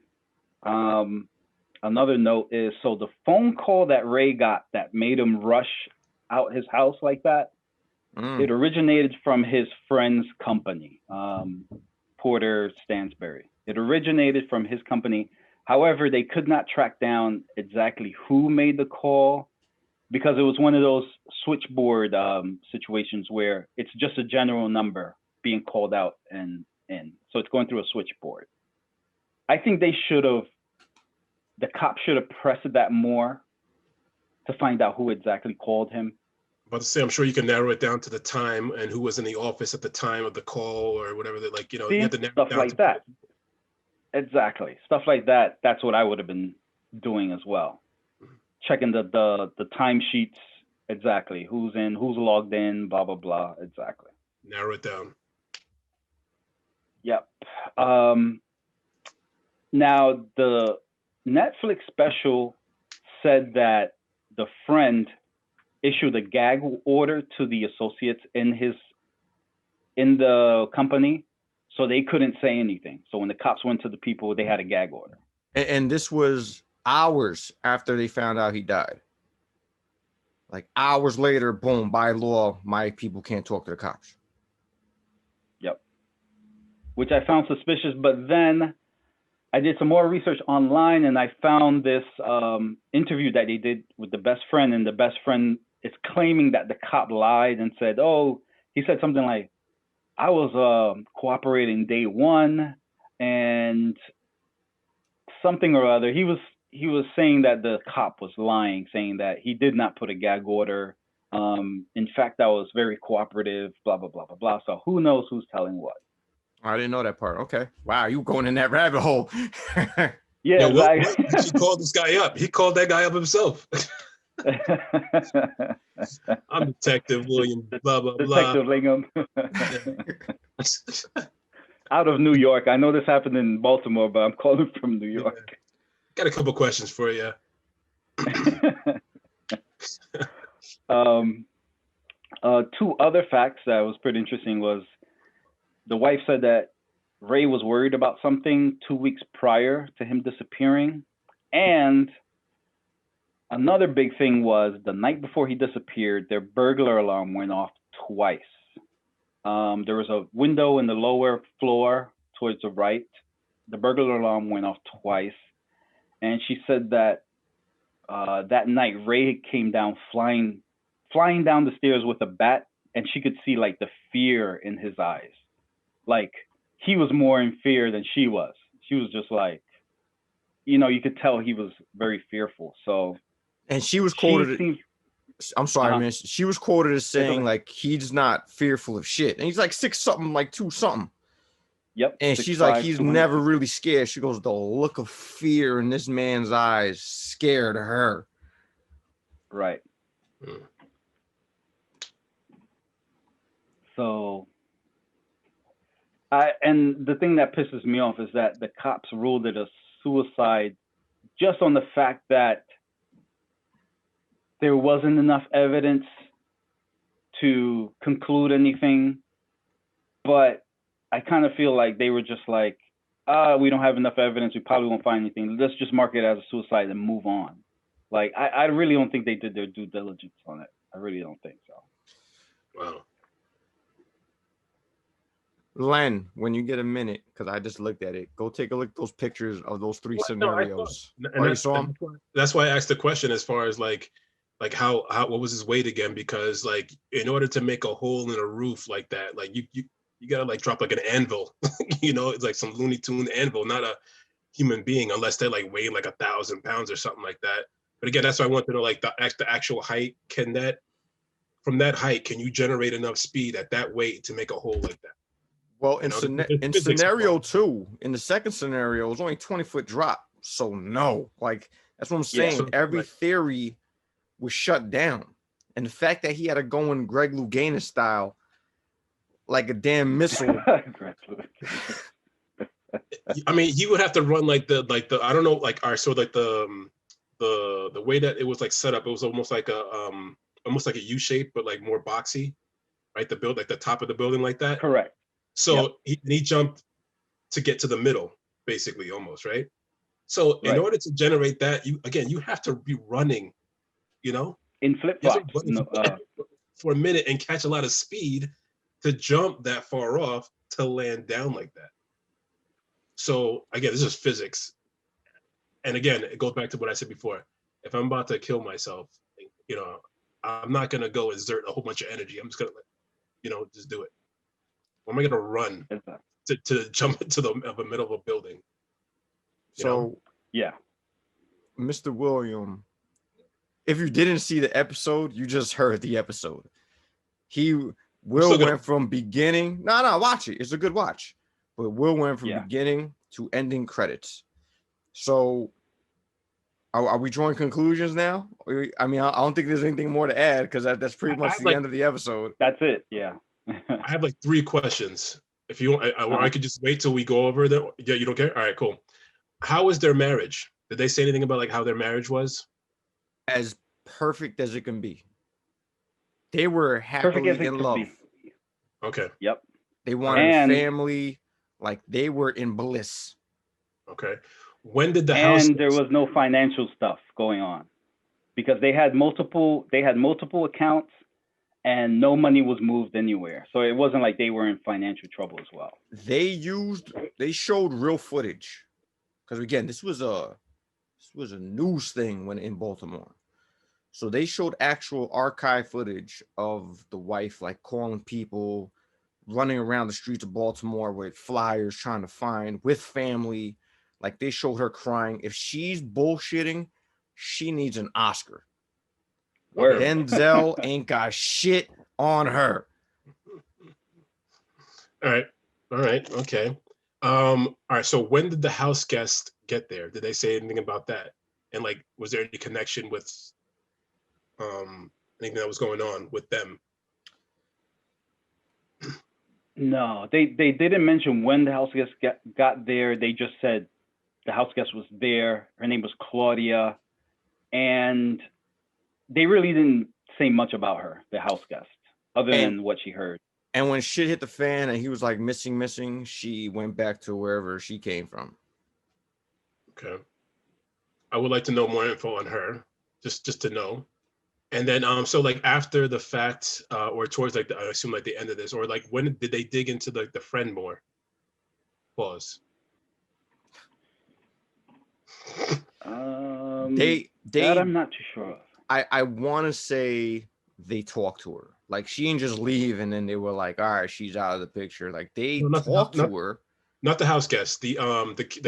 Another note is, so the phone call that Ray got that made him rush out his house like that, it originated from his friend's company, Porter Stansberry. It originated from his company. However, they could not track down exactly who made the call, because it was one of those switchboard situations where it's just a general number being called out and in. So it's going through a switchboard. I think the cops should have pressed that more to find out who exactly called him. about to say, I'm sure you can narrow it down to the time and who was in the office at the time of the call or whatever. That, like, you know, you have to narrow stuff it down like to that. Exactly, stuff like that. That's what I would have been doing as well. Checking the timesheets. Exactly, who's in, who's logged in, blah blah blah. Exactly. narrow it down. Yep. Now the Netflix special said that the friend issued a gag order to the associates in the company, so they couldn't say anything. So when the cops went to the people, they had a gag order. And this was hours after they found out he died. Like hours later, boom, by law, my people can't talk to the cops. Yep. Which I found suspicious, but then I did some more research online and I found this interview that they did with the best friend, and the best friend is claiming that the cop lied and said, oh, he said something like, I was cooperating day one and something or other. He was saying that the cop was lying, saying that he did not put a gag order. In fact, I was very cooperative, blah, blah, blah, blah, blah. So who knows who's telling what? I didn't know that part. Okay. Wow, you going in that rabbit hole. Yeah, What he called this guy up. He called that guy up himself. I'm Detective William, blah, blah, blah. Detective Lingham. Out of New York. I know this happened in Baltimore, but I'm calling from New York. Yeah. Got a couple questions for you. Two other facts that was pretty interesting was the wife said that Ray was worried about something 2 weeks prior to him disappearing. And another big thing was the night before he disappeared, their burglar alarm went off twice. There was a window in the lower floor towards the right. The burglar alarm went off twice. And she said that that night, Ray came down flying down the stairs with a bat, and she could see like the fear in his eyes. Like he was more in fear than she was. She was just like, you could tell he was very fearful. So, and she was quoted. I'm sorry, man. She was quoted as saying like he's not fearful of shit, and he's like 6'something", like 2-something. Yep. And she's like, he's never really scared. She goes, the look of fear in this man's eyes scared her. Right. So, and the thing that pisses me off is that the cops ruled it a suicide just on the fact that there wasn't enough evidence to conclude anything. But I kind of feel like they were just like, we don't have enough evidence. We probably won't find anything. Let's just mark it as a suicide and move on. Like, I really don't think they did their due diligence on it. I really don't think so. Wow. Len, when you get a minute, because I just looked at it, go take a look at those pictures of those three scenarios. You saw them? That's why I asked the question as far as like how what was his weight again? Because like in order to make a hole in a roof like that, like you gotta like drop like an anvil, it's like some Looney Tune anvil, not a human being, unless they like weigh like 1,000 pounds or something like that. But again, that's why I want to know like the actual height. From that height, can you generate enough speed at that weight to make a hole like that? Well, in scenario 2, in the second scenario, it was only 20-foot drop. So no, like that's what I'm saying. So, every theory was shut down. And the fact that he had to go in Greg Louganis style, like a damn missile. I mean, he would have to run like the I don't know, like so like the way that it was like set up, it was almost like a U shape, but like more boxy, right? The build, like the top of the building, like that. Correct. So he jumped to get to the middle, basically, almost, right? So in order to generate that, you have to be running, in flip-flops for a minute and catch a lot of speed to jump that far off to land down like that. So again, this is physics. And again, it goes back to what I said before. If I'm about to kill myself, I'm not going to go exert a whole bunch of energy. I'm just going to, just do it. Or am I going to run to jump into the middle of a building? So, yeah, Mr. William, if you didn't see the episode, you just heard the episode. Will still gonna- went from beginning. No, watch it. It's a good watch. But Will went from beginning to ending credits. So are we drawing conclusions now? I mean, I don't think there's anything more to add because that's pretty much the end of the episode. That's it. Yeah. I have like 3 questions. If you want, I could just wait till we go over them. Yeah, you don't care? All right, cool. How was their marriage? Did they say anything about like how their marriage was? As perfect as it can be. They were happily in love. Okay. Yep. They wanted a family. Like they were in bliss. Okay. When did the house? And there was no financial stuff going on because they had multiple accounts and no money was moved anywhere. So it wasn't like they were in financial trouble as well. They showed real footage. Because again, this was a news thing when in Baltimore. So they showed actual archive footage of the wife like calling people, running around the streets of Baltimore with flyers trying to find with family. Like they showed her crying. If she's bullshitting, she needs an Oscar. Word. Denzel ain't got shit on her. All right. Okay. All right. So when did the house guest get there? Did they say anything about that? And like, was there any connection with anything that was going on with them? No, they didn't mention when the house guest got there. They just said the house guest was there. Her name was Claudia. And they really didn't say much about her, the house guest, other than what she heard. And when shit hit the fan and he was like missing, she went back to wherever she came from. Okay. I would like to know more info on her, just to know. And then, so like after the fact, or towards like I assume like the end of this, or like when did they dig into the friend more? Pause. That I'm not too sure of. I want to say they talked to her. Like she didn't just leave and then they were like, all right, she's out of the picture. Like they talked to her. Not the house guest, the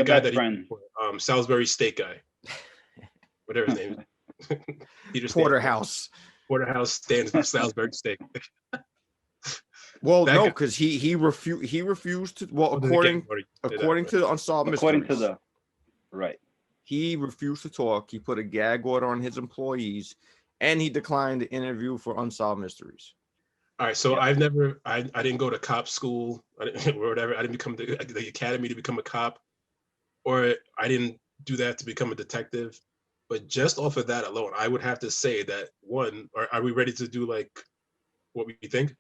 guy that friend. Salisbury steak guy. Whatever his name is. Porterhouse stands for Salisbury steak. Well, no, because he refused to. Well, according to the Unsolved Mysteries, right. He refused to talk. He put a gag order on his employees, and he declined the interview for Unsolved Mysteries. All right, so I didn't go to cop school or whatever. I didn't become the academy to become a cop, or I didn't do that to become a detective. But just off of that alone, I would have to say that one. Are we ready to do like what we think?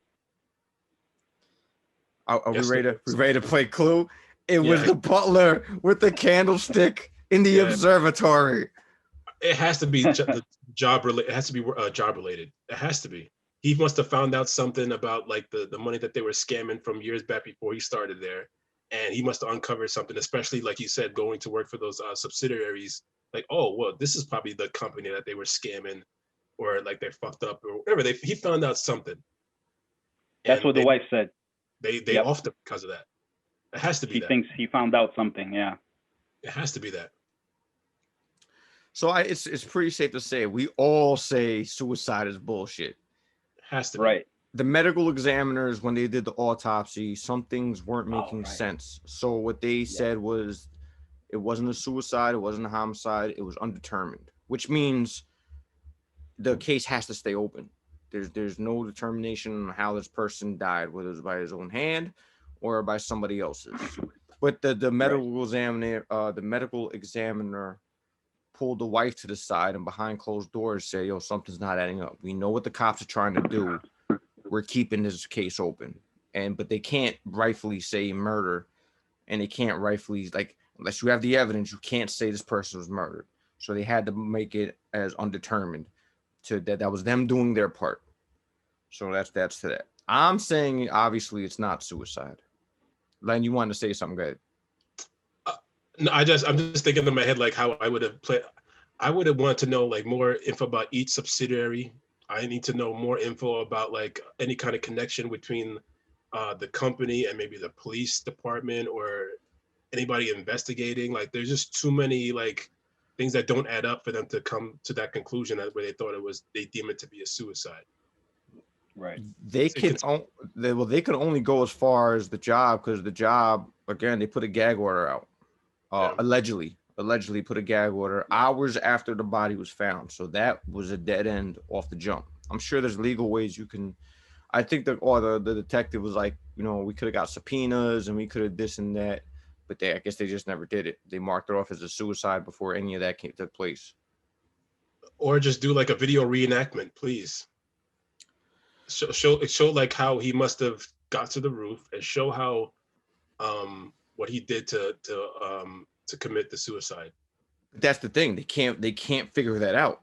Are we ready to play Clue? It was the butler with the candlestick in the observatory. It has to be job related. It has to be job related. It has to be. He must have found out something about like the money that they were scamming from years back before he started there, and he must have uncovered something. Especially like you said, going to work for those subsidiaries. Like, oh well, this is probably the company that they were scamming, or like they fucked up, or whatever. He found out something. That's what the wife said. They offed him because of that. It has to be. He thinks he found out something. Yeah. It has to be that. So it's pretty safe to say we all say suicide is bullshit. It has to be. Right. The medical examiners, when they did the autopsy, some things weren't making sense. So what they said was it wasn't a suicide, it wasn't a homicide, it was undetermined, which means the case has to stay open. There's no determination on how this person died, whether it was by his own hand or by somebody else's. But the medical examiner pulled the wife to the side and behind closed doors said, yo, something's not adding up. We know what the cops are trying to do. We're keeping this case open. But they can't rightfully say murder, and they can't rightfully, like, unless you have the evidence, you can't say this person was murdered. So they had to make it as undetermined. That was them doing their part. So that's to that. I'm saying obviously it's not suicide. Len, you wanted to say something good? No, I'm just thinking in my head like how I would have played. I would have wanted to know like more info about each subsidiary. I need to know more info about like any kind of connection between the company and maybe the police department or anybody investigating. Like there's just too many like things that don't add up for them to come to that conclusion where they deem it to be a suicide. Right. They can only go as far as the job, because the job, again, they put a gag order out. Allegedly put a gag order hours after the body was found. So that was a dead end off the jump. I'm sure there's legal ways you can. I think the detective was like, we could have got subpoenas and we could have this and that, but I guess they just never did it. They marked it off as a suicide before any of that took place. Or just do like a video reenactment, please. Show like how he must have got to the roof, and show how what he did to commit the suicide. That's the thing. They can't figure that out.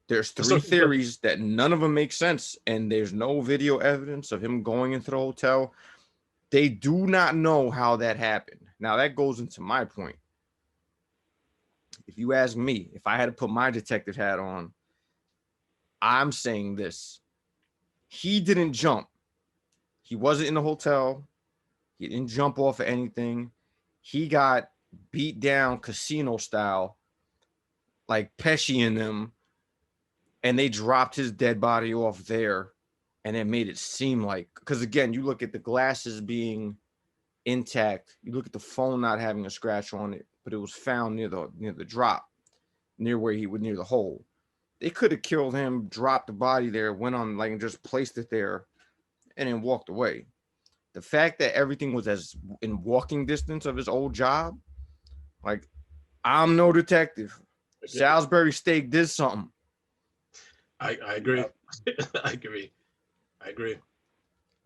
There's three theories that none of them make sense, and there's no video evidence of him going into the hotel. They do not know how that happened. Now that goes into my point. If you ask me, if I had to put my detective hat on, I'm saying this. He didn't jump. He wasn't in the hotel. He didn't jump off of anything. He got beat down casino style, like Pesci and them, and they dropped his dead body off there, and it made it seem like, because again, you look at the glasses being intact, you look at the phone not having a scratch on it, but it was found near the drop, near the hole. They could have killed him, dropped the body there, went on and just placed it there, and then walked away. The fact that everything was as in walking distance of his old job, like, I'm no detective. Salisbury Steak did something. I agree. I agree.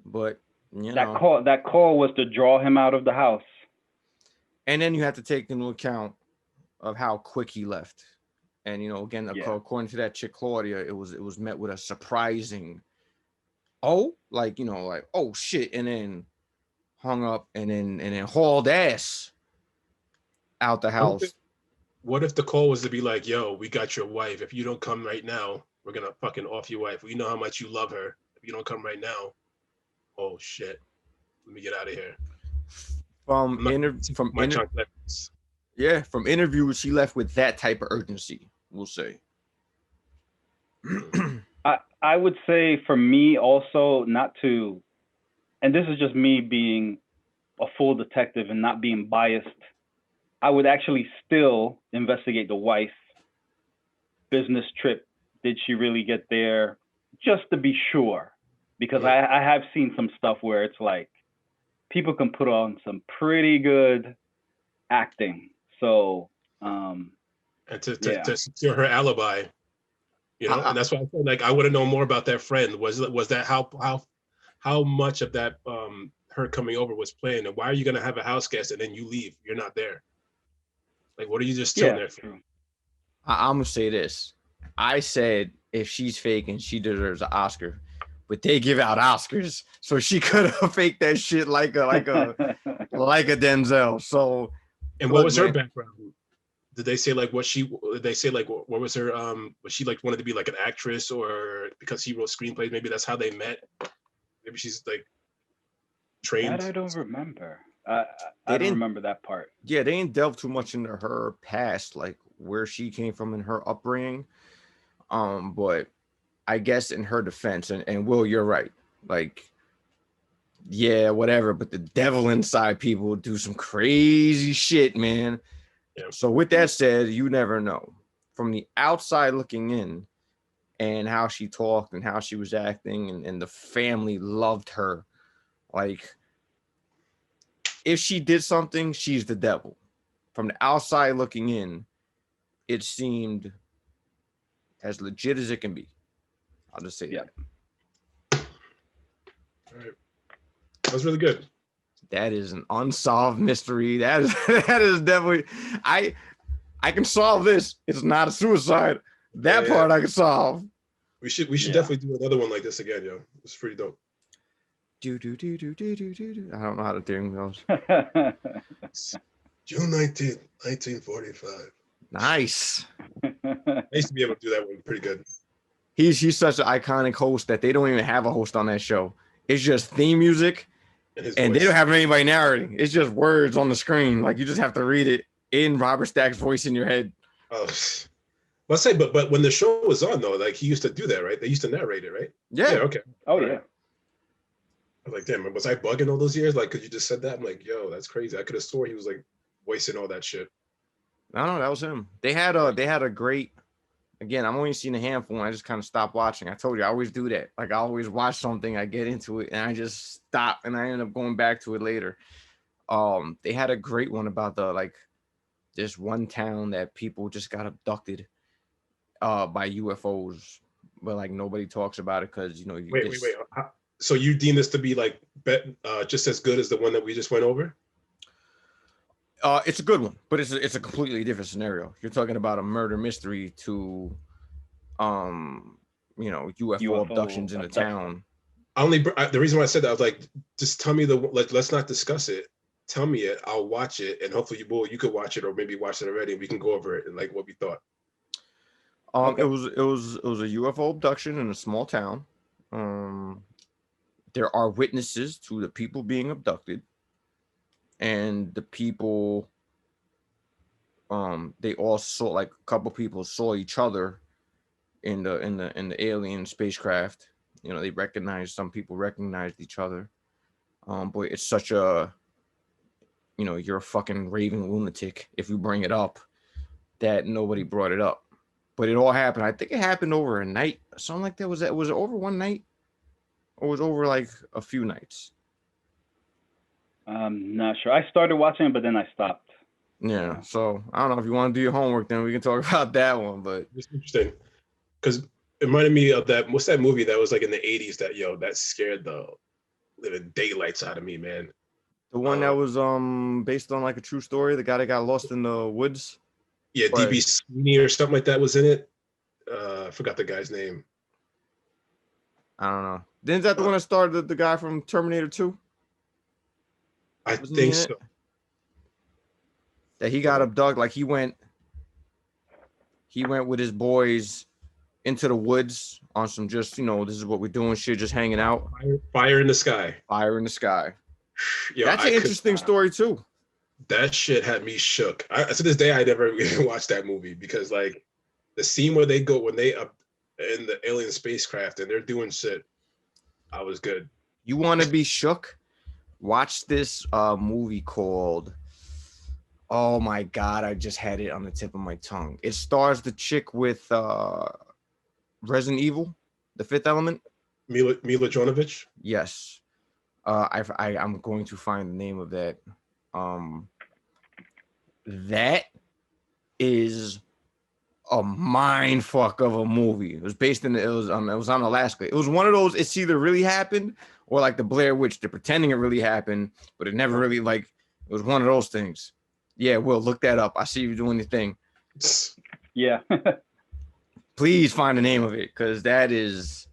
But that call was to draw him out of the house. And then you have to take into account of how quick he left. And again, according to that chick Claudia, it was met with a surprising, oh shit, and then hung up and then hauled ass out the house. What if the call was to be like, yo, we got your wife. If you don't come right now, we're gonna fucking off your wife. We know how much you love her. If you don't come right now, oh shit, let me get out of here. From interviews, she left with that type of urgency, we'll say. I would say for me also, not to, and this is just me being a full detective and not being biased, I would actually still investigate the wife. Business trip, did she really get there? Just to be sure. Because I have seen some stuff where it's like, people can put on some pretty good acting. So, and to secure her alibi, and that's why I feel like I want to know more about that friend. Was that how much of that her coming over was planned, and why are you going to have a house guest and then you leave? You're not there. Like, what are you just chilling there for? I'm gonna say this. I said if she's fake and she deserves an Oscar, but they give out Oscars, so she could have faked that shit like a Denzel. So, and what was her background? Did they say like what was her was she like wanted to be like an actress, or because he wrote screenplays, maybe that's how they met? Maybe she's like trained. That I don't remember. I don't remember that part. Yeah, they didn't delve too much into her past, like where she came from in her upbringing. But I guess in her defense, and Will, you're right. Like, yeah, whatever. But the devil inside people do some crazy shit, man. Yeah. So with that said, you never know. From the outside looking in, and how she talked and how she was acting, and the family loved her. Like, if she did something, she's the devil. From the outside looking in, it seemed as legit as it can be. I'll just say that. All right. That was really good. That is an unsolved mystery. That is definitely, I can solve this. It's not a suicide. That part I can solve. We should definitely do another one like this again, yo. It's pretty dope. I don't know how to do those. June 19th, 1945. Nice. I used to be able to do that one pretty good. He's such an iconic host that they don't even have a host on that show. It's just theme music, and they don't have anybody narrating. It's just words on the screen. Like, you just have to read it in Robert Stack's voice in your head. Oh, let's say, but when the show was on though, like he used to do that, right? They used to narrate it, right? Yeah. Okay. Oh, All yeah. right. I was like, damn, was I bugging all those years? Like, cause you just said that. I'm like, yo, that's crazy. I could have swore he was like voicing all that shit. No, that was him. They had a great. Again, I'm only seen a handful, and I just kind of stopped watching. I told you I always do that. Like I always watch something, I get into it, and I just stop, and I end up going back to it later. They had a great one about this one town that people just got abducted by UFOs, but like nobody talks about it because Wait. So you deem this to be like just as good as the one that we just went over? It's a good one, but it's a completely different scenario. You're talking about a murder mystery to UFO abductions in a town. The reason why I said that, I was like, just tell me let's not discuss it. Tell me it. I'll watch it, and hopefully you could watch it, or maybe watch it already, and we can go over it and like what we thought. Okay. It was a UFO abduction in a small town. There are witnesses to the people being abducted, and the people, they all saw, like a couple people saw each other in the alien spacecraft. Some people recognized each other. Boy, it's such a, you're a fucking raving lunatic if you bring it up, that nobody brought it up. But it all happened. I think it happened over a night, something like that. Was it over one night, or was it over like a few nights? I'm not sure. I started watching it, but then I stopped. Yeah. So I don't know if you want to do your homework, then we can talk about that one. But it's interesting because it reminded me of that. What's that movie that was like in the 80s that scared the living daylights out of me, man? The one that was based on like a true story, the guy that got lost in the woods. Yeah, DB Sweeney or something like that was in it. I forgot the guy's name. I don't know. Isn't that the one that started the guy from Terminator 2? I think so. That he got abducted, like he went with his boys into the woods on some just, this is what we're doing shit, just hanging out. Fire in the sky. Fire in the sky. Yo, that's an interesting story too. That shit had me shook. To this day, I never even watched that movie because like the scene where they go when they up in the alien spacecraft and they're doing shit, I was good. You want to be shook? Watch this movie called, oh my God, I just had it on the tip of my tongue. It stars the chick with Resident Evil, The Fifth Element. Mila Jovovich? Yes. I'm going to find the name of that. That is a mind fuck of a movie. It was based in it was on Alaska. It was one of those, it's either really happened or like the Blair Witch, they're pretending it really happened, but it never really, like, it was one of those things. Yeah, Will, look that up. I see you doing your thing. Yeah. Please find the name of it, because that is...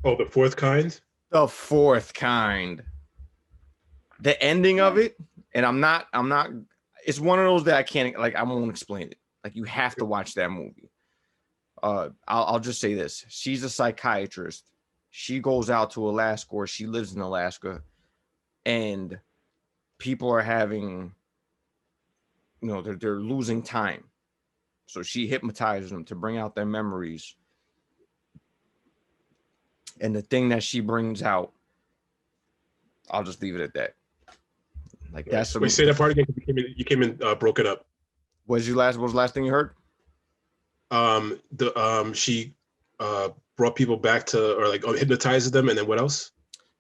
Oh, The Fourth Kind? The Fourth Kind. The ending of it, and I'm not, it's one of those that I can't, like, I won't explain it. Like, you have to watch that movie. I'll just say this. She's a psychiatrist. She goes out to Alaska, or she lives in Alaska, and people are having, they're losing time. So she hypnotizes them to bring out their memories. And the thing that she brings out, I'll just leave it at that. Like, that's... Wait, say that part again. You came in broken up. What was the last thing you heard? She brought people back to, or like hypnotizes them, and then what else?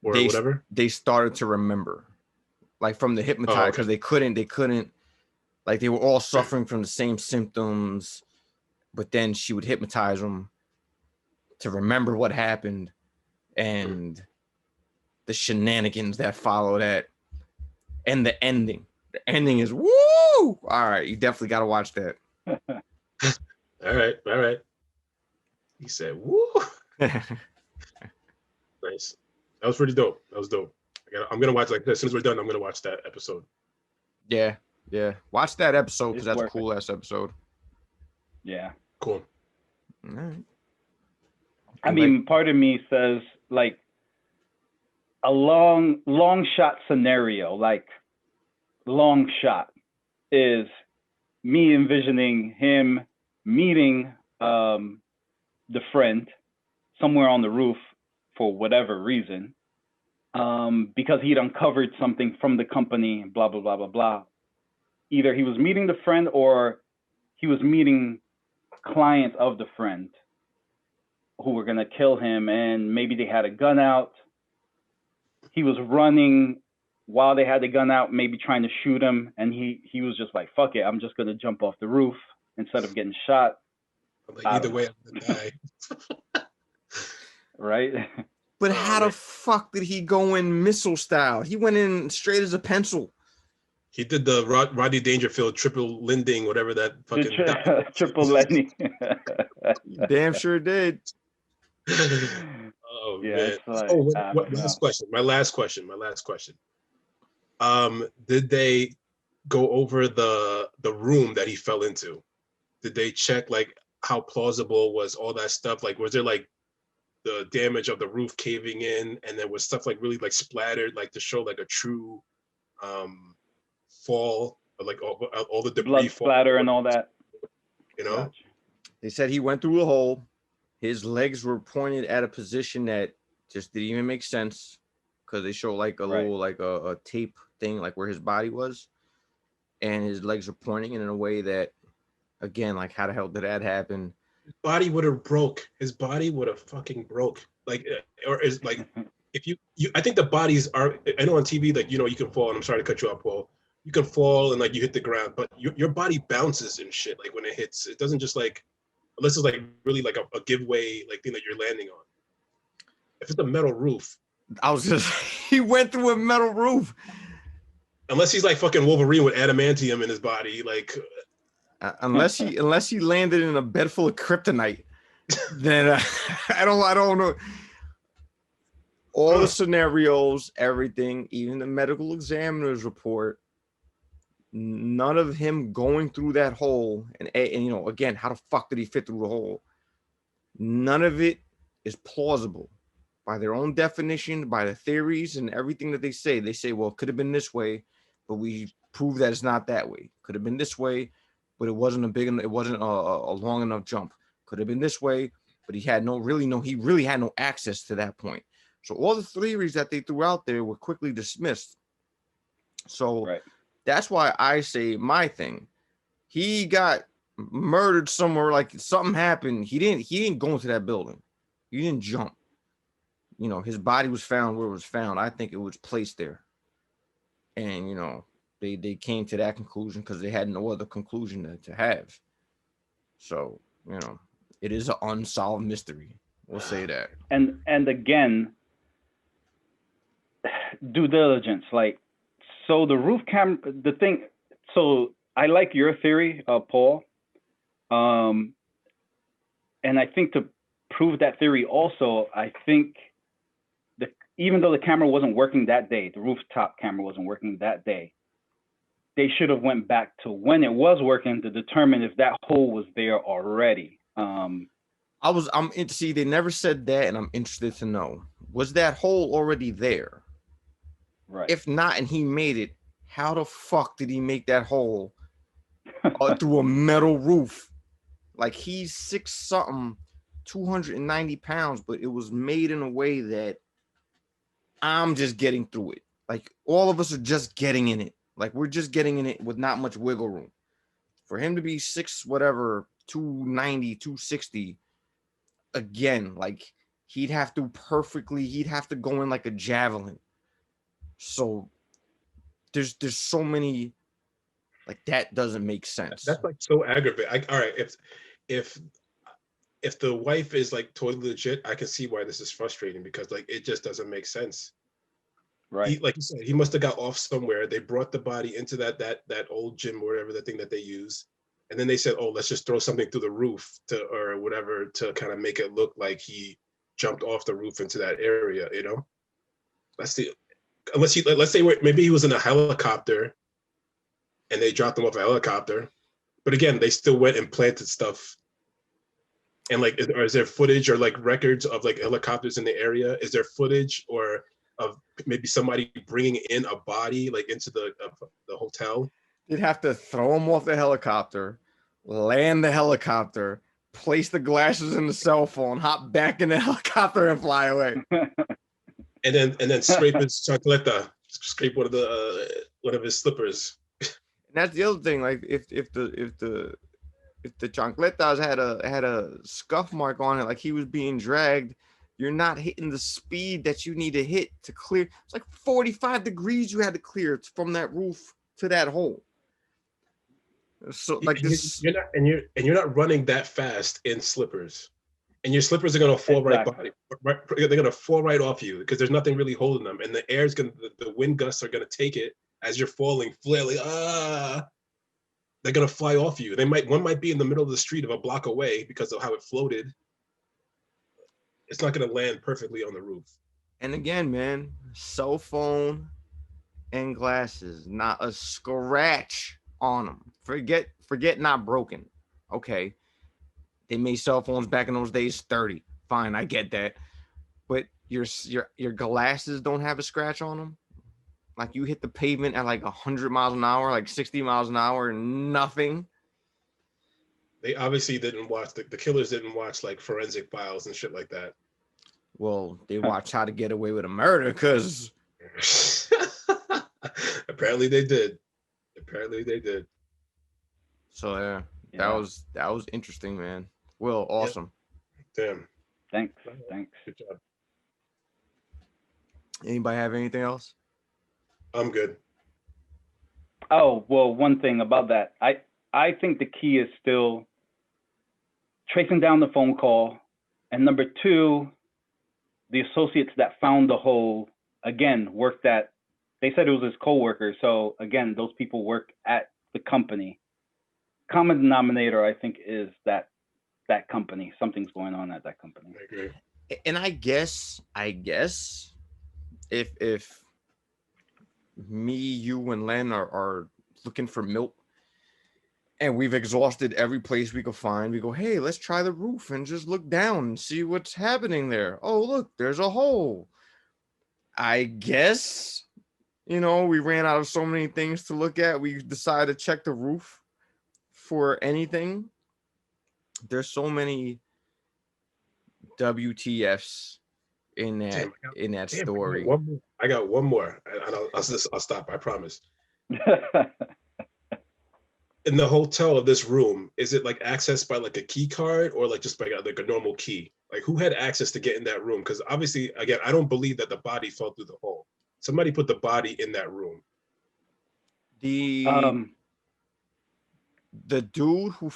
Or whatever? They started to remember. Like from the hypnotize, because they couldn't, like they were all suffering from the same symptoms, but then she would hypnotize them to remember what happened and the shenanigans that follow that, and the ending. The ending is woo! All right, you definitely got to watch that. All right. He said woo. Nice. That was pretty dope. That was dope. I'm gonna watch, like, as soon as we're done, I'm gonna watch that episode. Yeah. Watch that episode, because that's a cool ass epised. Yeah. Cool. All right. I mean, part of me says, like, a long shot scenario, like long shot, is me envisioning him meeting the friend somewhere on the roof for whatever reason, because he'd uncovered something from the company, blah, blah, blah, blah, blah. Either he was meeting the friend or he was meeting clients of the friend who were going to kill him, and maybe they had a gun out. He was running while they had the gun out, maybe trying to shoot him, and he was just like, fuck it, I'm just going to jump off the roof instead of getting shot. Like, either way, I'm gonna die. Right? But how the fuck did he go in missile style? He went in straight as a pencil. He did the Rodney Dangerfield triple lending, whatever that fucking triple lending. Damn sure did. Oh yeah. Man. Like, last question. My last question. Did they go over the room that he fell into? Did they check like how plausible was all that stuff? Like, was there like the damage of the roof caving in, and there was stuff like really like splattered, like to show like a true fall, like all the debris, blood splatter and all that. You know, Gotcha. They said he went through a hole. His legs were pointed at a position that just didn't even make sense, because they show like a little like a tape thing, like where his body was, and his legs are pointing in a way that, again, like how the hell did that happen? His body would have broke. His body would have fucking broke. Like, or is like, if you, I think the bodies are. I know on TV, like, you know, you can fall. And I'm sorry to cut you off, Paul. You can fall and like you hit the ground, but your body bounces and shit. Like when it hits, it doesn't just like, unless it's like really like a giveaway like thing that you're landing on. If it's a metal roof, he went through a metal roof. Unless he's like fucking Wolverine with adamantium in his body, like. Unless he landed in a bed full of kryptonite, then I don't know. All the scenarios, everything, even the medical examiner's report, none of him going through that hole, and you know, again, how the fuck did he fit through the hole? None of it is plausible by their own definition, by the theories and everything that they say. They say, well, it could have been this way, but we prove that it's not that way. Could have been this way, but it wasn't a long enough jump. Could have been this way, but he really had no access to that point. So all the theories that they threw out there were quickly dismissed. So that's why I say my thing. He got murdered somewhere, like something happened. He didn't go into that building. He didn't jump. You know, his body was found where it was found. I think it was placed there. And, you know, they came to that conclusion because they had no other conclusion to have. So, you know, it is an unsolved mystery. We'll say that. And again, due diligence. Like, so the roof camera, the thing. So I like your theory, Paul. And I think to prove that theory, also, I think even though the camera wasn't working that day, the rooftop camera wasn't working that day, they should have went back to when it was working to determine if that hole was there already. See, they never said that, and I'm interested to know, was that hole already there? Right. If not, and he made it, how the fuck did he make that hole through a metal roof? Like, he's 6-something, 290 pounds, but it was made in a way that I'm just getting through it. Like, all of us are just getting in it. Like, we're just getting in it with not much wiggle room. For him to be 290, 260, again, like, he'd have to go in like a javelin. So there's so many, like, that doesn't make sense. That's like so aggravating. All right, if the wife is like totally legit, I can see why this is frustrating, because like it just doesn't make sense. Right. Like you said, he must have got off somewhere. They brought the body into that old gym or whatever, the thing that they use. And then they said, oh, let's just throw something through the roof or whatever to kind of make it look like he jumped off the roof into that area, you know? Let's say maybe he was in a helicopter and they dropped him off a helicopter. But again, they still went and planted stuff. And like, is there footage or like records of like helicopters in the area? Is there footage or of maybe somebody bringing in a body like into the hotel? They'd have to throw him off the helicopter, land the helicopter, place the glasses in the cell phone, hop back in the helicopter, and fly away. And then scrape his chancleta, scrape one of his slippers. And that's the other thing. Like if the chancletas had a scuff mark on it, like he was being dragged, you're not hitting the speed that you need to hit to clear. It's like 45 degrees you had to clear from that roof to that hole. So like this, you're not running that fast in slippers, and your slippers are gonna fall right they're gonna fall right off you because there's nothing really holding them, and the air's gonna the wind gusts are gonna take it as you're falling, flailing. They're gonna fly off you. One might be in the middle of the street of a block away because of how it floated. It's not gonna land perfectly on the roof. And again, man, cell phone and glasses, not a scratch on them. Forget not broken. Okay. They made cell phones back in those days 30. Fine, I get that. But your glasses don't have a scratch on them. Like you hit the pavement at like 100 miles an hour, like 60 miles an hour, and nothing. They obviously didn't watch the killers didn't watch like Forensic Files and shit like that. Well, they watched How to Get Away with a Murder because apparently they did. So yeah. That was interesting, man. Will, awesome. Yeah. Damn. Thanks. Good job. Anybody have anything else? I'm good. Oh, well, one thing about that. I think the key is still tracing down the phone call. And number two, the associates that found the hole, again, worked at, they said it was his coworker. So again, those people work at the company. Common denominator, I think, is that company. Something's going on at that company. I agree. And I guess if me, you, and Len are looking for milk and we've exhausted every place we could find, we go, hey, let's try the roof and just look down and see what's happening there. Oh, look, there's a hole. I guess, we ran out of so many things to look at. We decided to check the roof for anything. There's so many WTFs in that story. I got one more, and I'll stop. I promise. In the hotel of this room, is it like accessed by like a key card or like just by like a normal key? Like who had access to get in that room? Because obviously, again, I don't believe that the body fell through the hole. Somebody put the body in that room. The dude who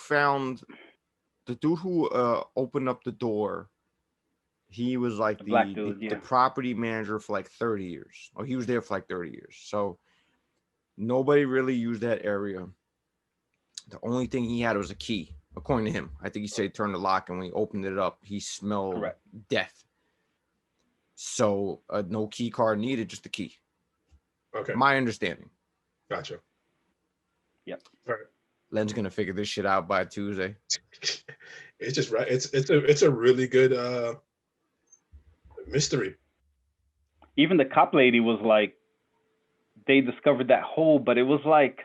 opened up the door, he was like the property manager for like 30 years. Or he was there for like 30 years. So nobody really used that area. The only thing he had was a key, according to him. I think he said turn the lock, and when he opened it up, he smelled death. So no key card needed, just a key. Okay. My understanding. Gotcha. Yep. All right. Len's gonna figure this shit out by Tuesday. It's just right. It's a really good mystery. Even the cop lady was like, they discovered that hole, but it was like,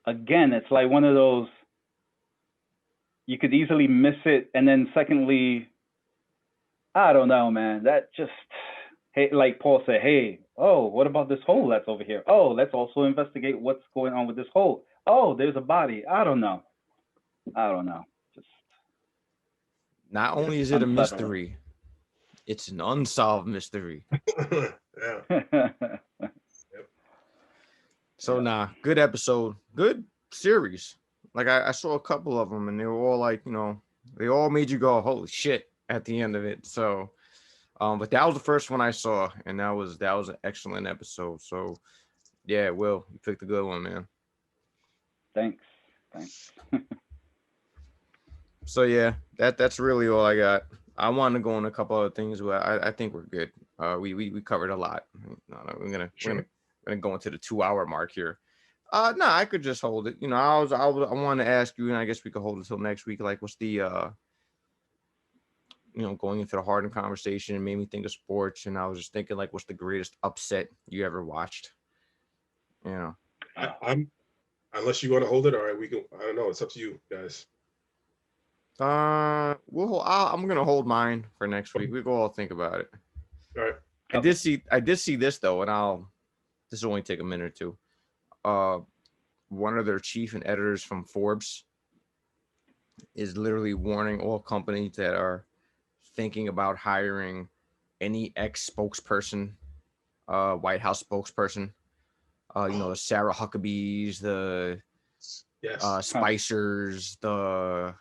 again, it's like one of those, you could easily miss it. And then secondly, I don't know, man. That just, hey, like Paul said, hey, oh, what about this hole that's over here? Oh, let's also investigate what's going on with this hole. Oh, there's a body. I don't know. Just not only is it a mystery, it's an unsolved mystery. Yeah. So good episode, good series. Like I saw a couple of them, and they were all like, they all made you go, holy shit, at the end of it. So, but that was the first one I saw, and that was an excellent episode. So, yeah, Will, you picked a good one, man. Thanks. So yeah, that's really all I got. I want to go on a couple other things, but I think we're good. We covered a lot. We're gonna go into the 2-hour mark here. No, I could just hold it. I want to ask you, and I guess we could hold it till next week. Like, what's the going into the Harden conversation, it made me think of sports, and I was just thinking, like, what's the greatest upset you ever watched? I'm Unless you want to hold it, all right, we can. I don't know. It's up to you guys. I'm gonna hold mine for next week. We go all think about it. All right. I did see this though, and this will only take a minute or two. One of their chief and editors from Forbes is literally warning all companies that are thinking about hiring any ex-spokesperson, White House spokesperson, the Sarah Huckabees, the Spicers, the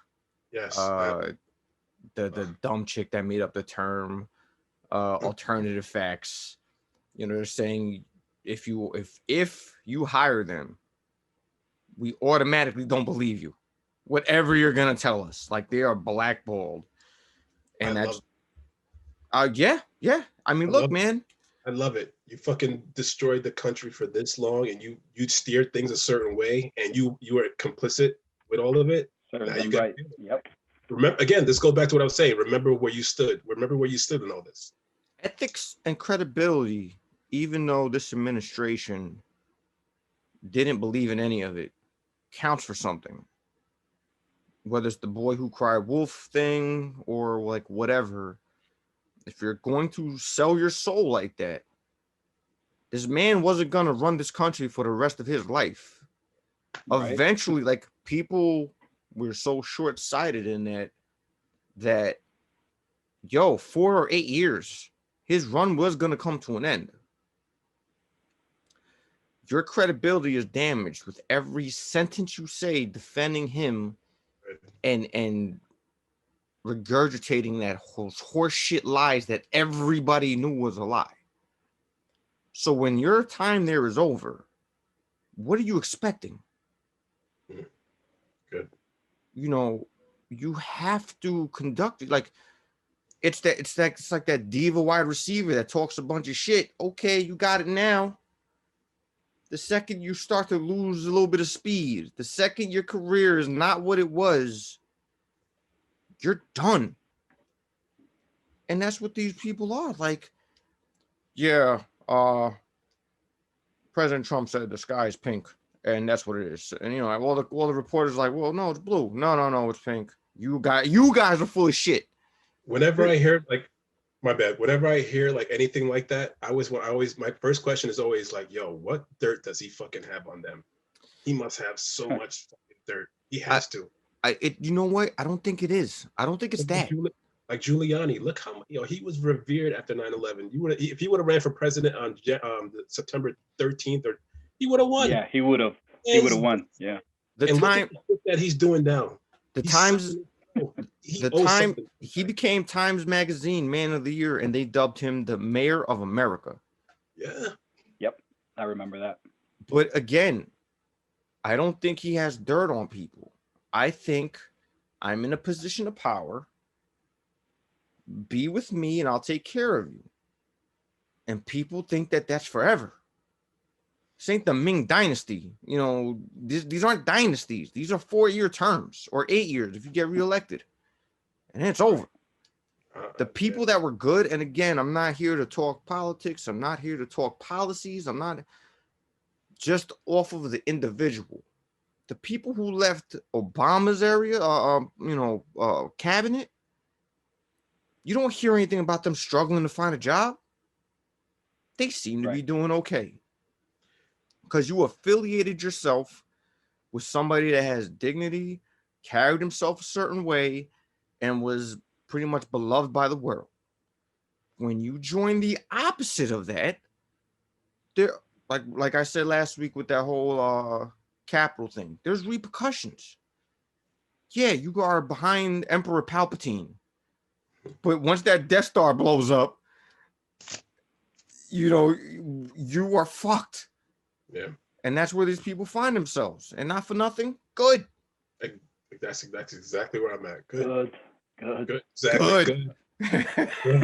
dumb chick that made up the term alternative facts. They're saying if you hire them, we automatically don't believe you. Whatever you're gonna tell us, like they are blackballed. And yeah. I mean, look, man. I love it. You fucking destroyed the country for this long, and you steered things a certain way, and you were complicit with all of it. Now you got right. Yep. Remember, again, this goes back to what I was saying. Remember where you stood. Remember where you stood in all this. Ethics and credibility, even though this administration didn't believe in any of it, counts for something. Whether it's the boy who cried wolf thing or like whatever, if you're going to sell your soul like that, this man wasn't going to run this country for the rest of his life. Right. Eventually, like, people were so short-sighted in that 4 or 8 years, his run was going to come to an end. Your credibility is damaged with every sentence you say defending him and regurgitating that horse shit lies that everybody knew was a lie. So when your time there is over, what are you expecting? Good. You have to conduct it like it's like that diva wide receiver that talks a bunch of shit. Okay, you got it now. The second you start to lose a little bit of speed, the second your career is not what it was, you're done. And that's what these people are. Like, President Trump said the sky is pink, and that's what it is. And all the reporters are like, well, no, it's blue. No, it's pink. You guys are full of shit. Whenever I hear my bad. Whenever I hear like anything like that, my first question is always like, yo, what dirt does he fucking have on them? He must have so much fucking dirt. He has to. You know what? I don't think it is. I don't think it's that. Like Giuliani, look how he was revered after 9/11. If he would have ran for president on September 13th, or he would have won. Yeah, he would have. He would have won. Yeah. Look at that he's doing now. He became Times Magazine Man of the Year, and they dubbed him the Mayor of America. Yeah. Yep, I remember that. But again, I don't think he has dirt on people. I think I'm in a position of power. Be with me, and I'll take care of you. And people think that that's forever. This ain't the Ming Dynasty. These aren't dynasties. These are 4-year terms or 8 years if you get reelected. And then it's over. The people that were good, and again, I'm not here to talk politics. I'm not here to talk policies. I'm not just off of the individual. The people who left Obama's area, cabinet, you don't hear anything about them struggling to find a job. They seem to be doing okay. Because you affiliated yourself with somebody that has dignity, carried himself a certain way, and was pretty much beloved by the world. When you join the opposite of that, there, like I said last week with that whole Capitol thing, there's repercussions. Yeah, you are behind Emperor Palpatine. But once that Death Star blows up, you are fucked. Yeah. And that's where these people find themselves. And not for nothing, good. That's exactly where I'm at. Good. Exactly. Good.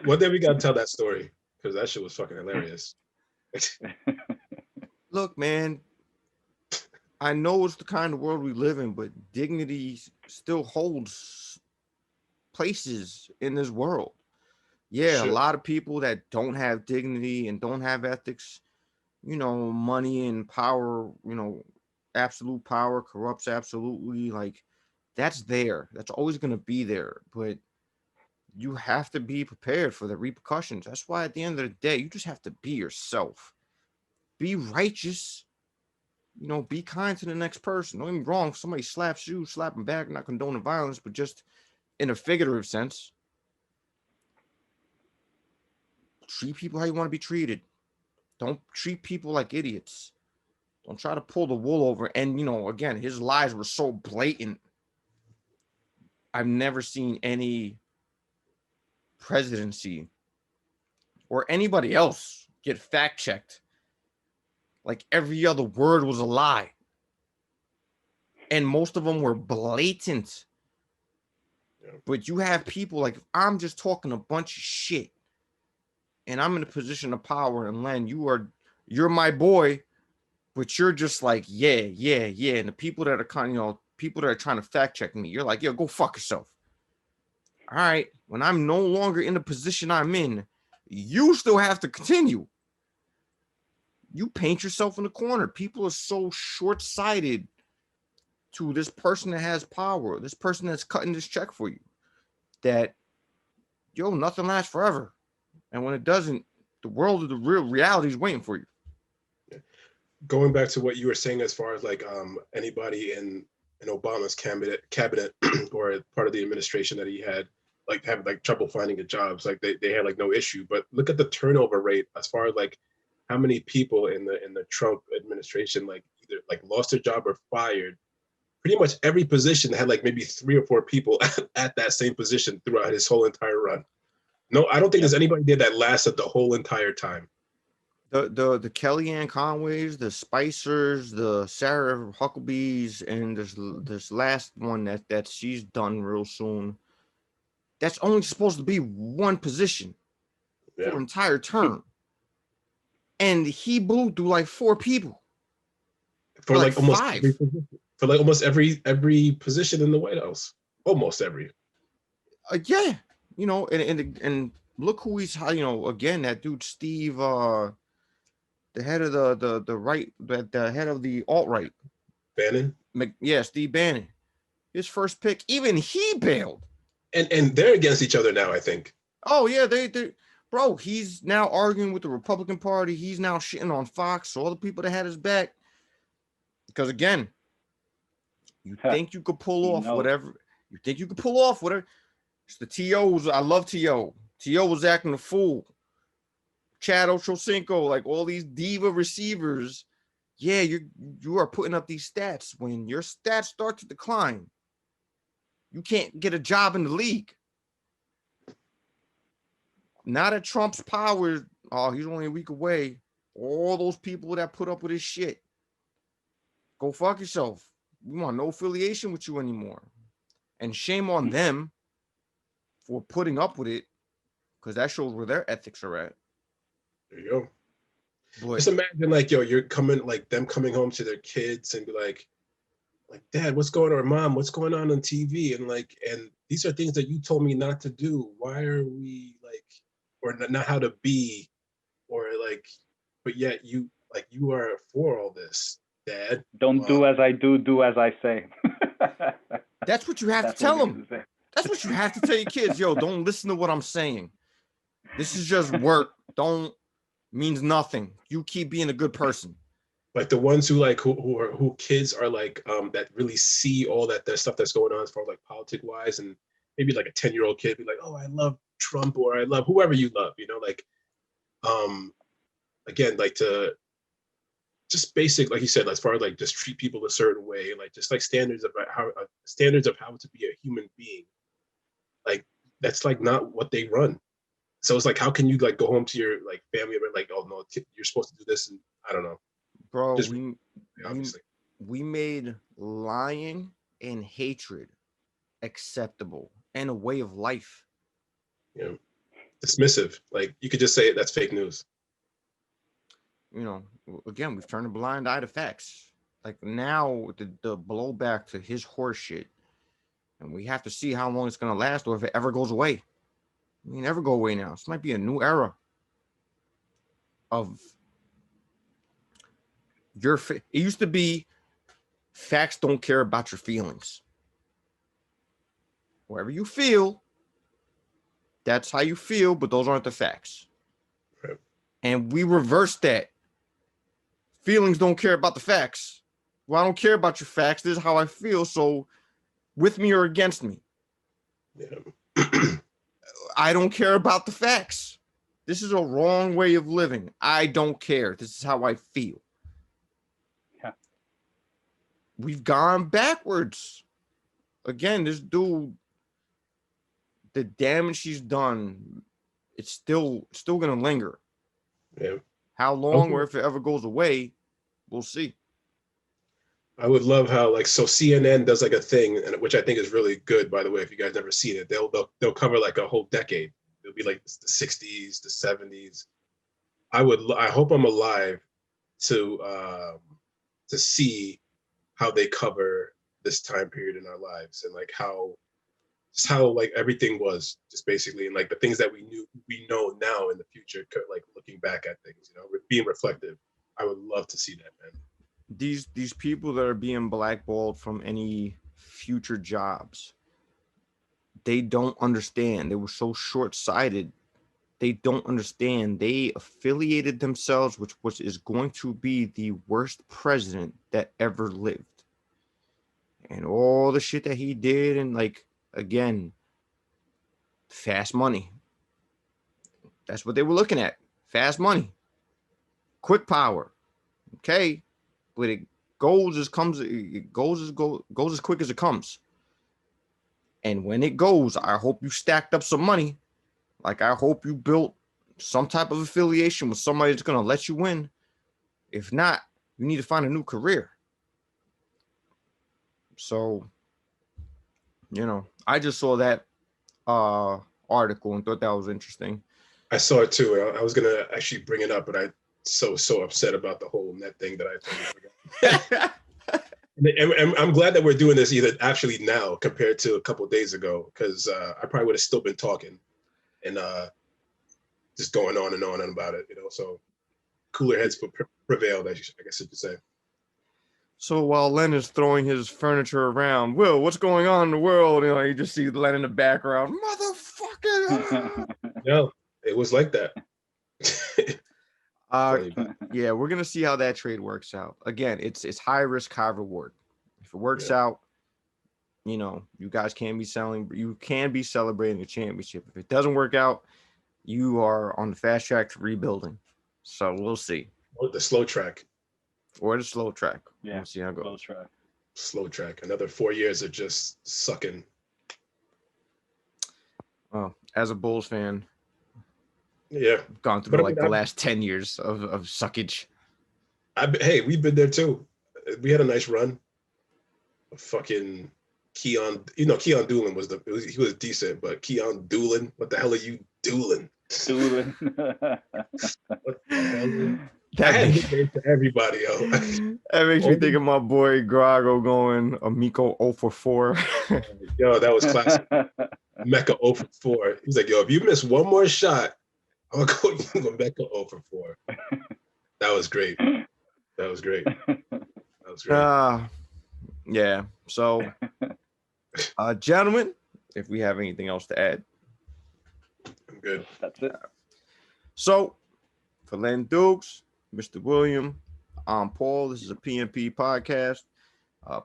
One day we gotta tell that story, because that shit was fucking hilarious. Look, man, I know it's the kind of world we live in, but dignity still holds places in this world. Yeah, sure. A lot of people that don't have dignity and don't have ethics, money and power, absolute power corrupts absolutely. Like, that's there. That's always going to be there. But you have to be prepared for the repercussions. That's why at the end of the day, you just have to be yourself. Be righteous. Be kind to the next person. Don't get me wrong. If somebody slaps you, slap them back. Not condoning violence, but just in a figurative sense. Treat people how you want to be treated. Don't treat people like idiots. Don't try to pull the wool over. And, again, his lies were so blatant. I've never seen any presidency or anybody else get fact checked. Like, every other word was a lie. And most of them were blatant. But you have people like, if I'm just talking a bunch of shit and I'm in a position of power, and Len, you're my boy, but you're just like, yeah. And the people that are people that are trying to fact check me, you're like, yo, go fuck yourself. All right. When I'm no longer in the position I'm in, you still have to continue. You paint yourself in the corner. People are so short-sighted to this person that has power, this person that's cutting this check for you, that, nothing lasts forever. And when it doesn't, the world of the real reality is waiting for you. Going back to what you were saying as far as like anybody in Obama's cabinet or part of the administration that he had like have like trouble finding a jobs, like they had like no issue. But look at the turnover rate as far as like how many people in the Trump administration like either like lost their job or fired. Pretty much every position had like maybe 3 or 4 people at that same position throughout his whole entire run. No, I don't think there's anybody there that lasted the whole entire time. The Kellyanne Conways, the Spicers, the Sarah Huckabees, and this last one that she's done real soon. That's only supposed to be one position for an entire term, and he blew through like 4 people for like almost 5. For like almost every position in the White House, almost every. Yeah, and look who he's, again, that dude Steve, the head of the right, the head of the alt-right, Bannon. Steve Bannon. His first pick, even he bailed. And they're against each other now, I think. Oh yeah, they bro. He's now arguing with the Republican Party. He's now shitting on Fox, all the people that had his back. Because again, you think you could pull off whatever. You think you could pull off whatever. It's the TOs. I love TO. TO was acting a fool. Chad Ochocinco, like all these diva receivers. Yeah, you are putting up these stats. When your stats start to decline, you can't get a job in the league. Now that Trump's power, he's only a week away. All those people that put up with his shit, go fuck yourself. We want no affiliation with you anymore. And shame on them for putting up with it, because that shows where their ethics are at. There you go. But just imagine, like, you're coming, like them coming home to their kids and be like, Dad, what's going on? Or Mom, what's going on TV? And these are things that you told me not to do. Why are we or not how to be, or but yet you are for all this, Dad. Don't do as I do as I say. That's what you have to tell them. That's what you have to tell your kids. Yo, don't listen to what I'm saying. This is just work. Means nothing. You keep being a good person. Like the ones who who kids are that really see all that stuff that's going on as far as politic wise, and maybe like a 10-year-old kid be like, oh, I love Trump, or I love whoever you love, again, to just basic, like you said, as far as just treat people a certain way, just standards of how to be a human being, that's not what they run. So it's how can you go home to your family and oh no, you're supposed to do this, and I don't know, bro. Just, obviously, we made lying and hatred acceptable and a way of life. Yeah, dismissive. You could just say that's fake news. Again, we've turned a blind eye to facts. Now the blowback to his horse shit, and we have to see how long it's gonna last, or if it ever goes away. I mean, never go away now. This might be a new era of It used to be facts don't care about your feelings. Wherever you feel, that's how you feel, but those aren't the facts. Right. And we reversed that. Feelings don't care about the facts. Well, I don't care about your facts. This is how I feel. So with me or against me. Yeah. I don't care about the facts. This is a wrong way of living. I don't care. This is how I feel. Yeah. We've gone backwards. Again, this dude, the damage he's done, it's still gonna linger. Yeah. How long or if it ever goes away, we'll see. I would love how like so CNN does like a thing, and which I think is really good, by the way. If you guys never seen it, they'll cover like a whole decade. It'll be like the 60s, the 70s. I hope I'm alive to see how they cover this time period in our lives, and like how like everything was just basically, and like the things that we know now in the future, like looking back at things, being reflective. I would love to see that, man. These people that are being blackballed from any future jobs, they don't understand. They were so short-sighted. They don't understand. They affiliated themselves with what is going to be the worst president that ever lived. And all the shit that he did, and like, again, fast money. That's what they were looking at. Fast money. Quick power. Okay. But it goes as quick as it comes. And when it goes, I hope you stacked up some money. Like, I hope you built some type of affiliation with somebody that's going to let you win. If not, you need to find a new career. So, I just saw that article and thought that was interesting. I saw it too. I was going to actually bring it up, but I so upset about the whole net thing that I totally forgot. And I'm glad that we're doing this either actually now compared to a couple of days ago, because I probably would have still been talking and just going on and on about it, so cooler heads prevailed, I guess you could say. So while Len is throwing his furniture around, Will, what's going on in the world? You just see Len in the background, motherfucker. No, it was like that. Yeah, we're gonna see how that trade works out. Again, it's high risk, high reward. If it works out, you guys can be celebrating a championship. If it doesn't work out, you are on the fast track to rebuilding. So we'll see. Or the slow track. Or the slow track. Yeah, we'll see how it goes. Slow track. Another 4 years of just sucking. Oh, as a Bulls fan, gone through the last 10 years of suckage. Hey, we've been there too. We had a nice run. Fucking Keon, Keon Doolin he was decent, but Keon Doolin, what the hell are you doing? Doolin. What the hell? I had nicknames for everybody, yo. That makes me think of my boy Grago going Amico 0 for 4. Yo, that was classic. Mecca 0 for 4. He's like, yo, if you miss one more shot, I'm gonna go Mecca 0 for 4. That was great. Yeah. So, gentlemen, if we have anything else to add, I'm good. That's it. So, for Len Dukes, Mr. William, I'm Paul. This is a PNP podcast,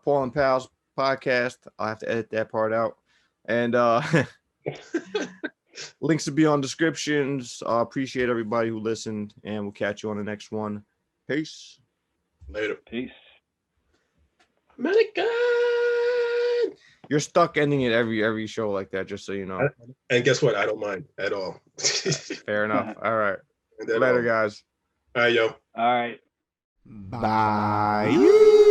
Paul N Palz Podcast. I'll have to edit that part out. And links will be on descriptions. I appreciate everybody who listened, and we'll catch you on the next one. Peace. Later. Peace. American. You're stuck ending it every show like that, just so you know. And guess what? I don't mind at all. Fair enough. All right. Later, guys. All right, yo. All right. Bye.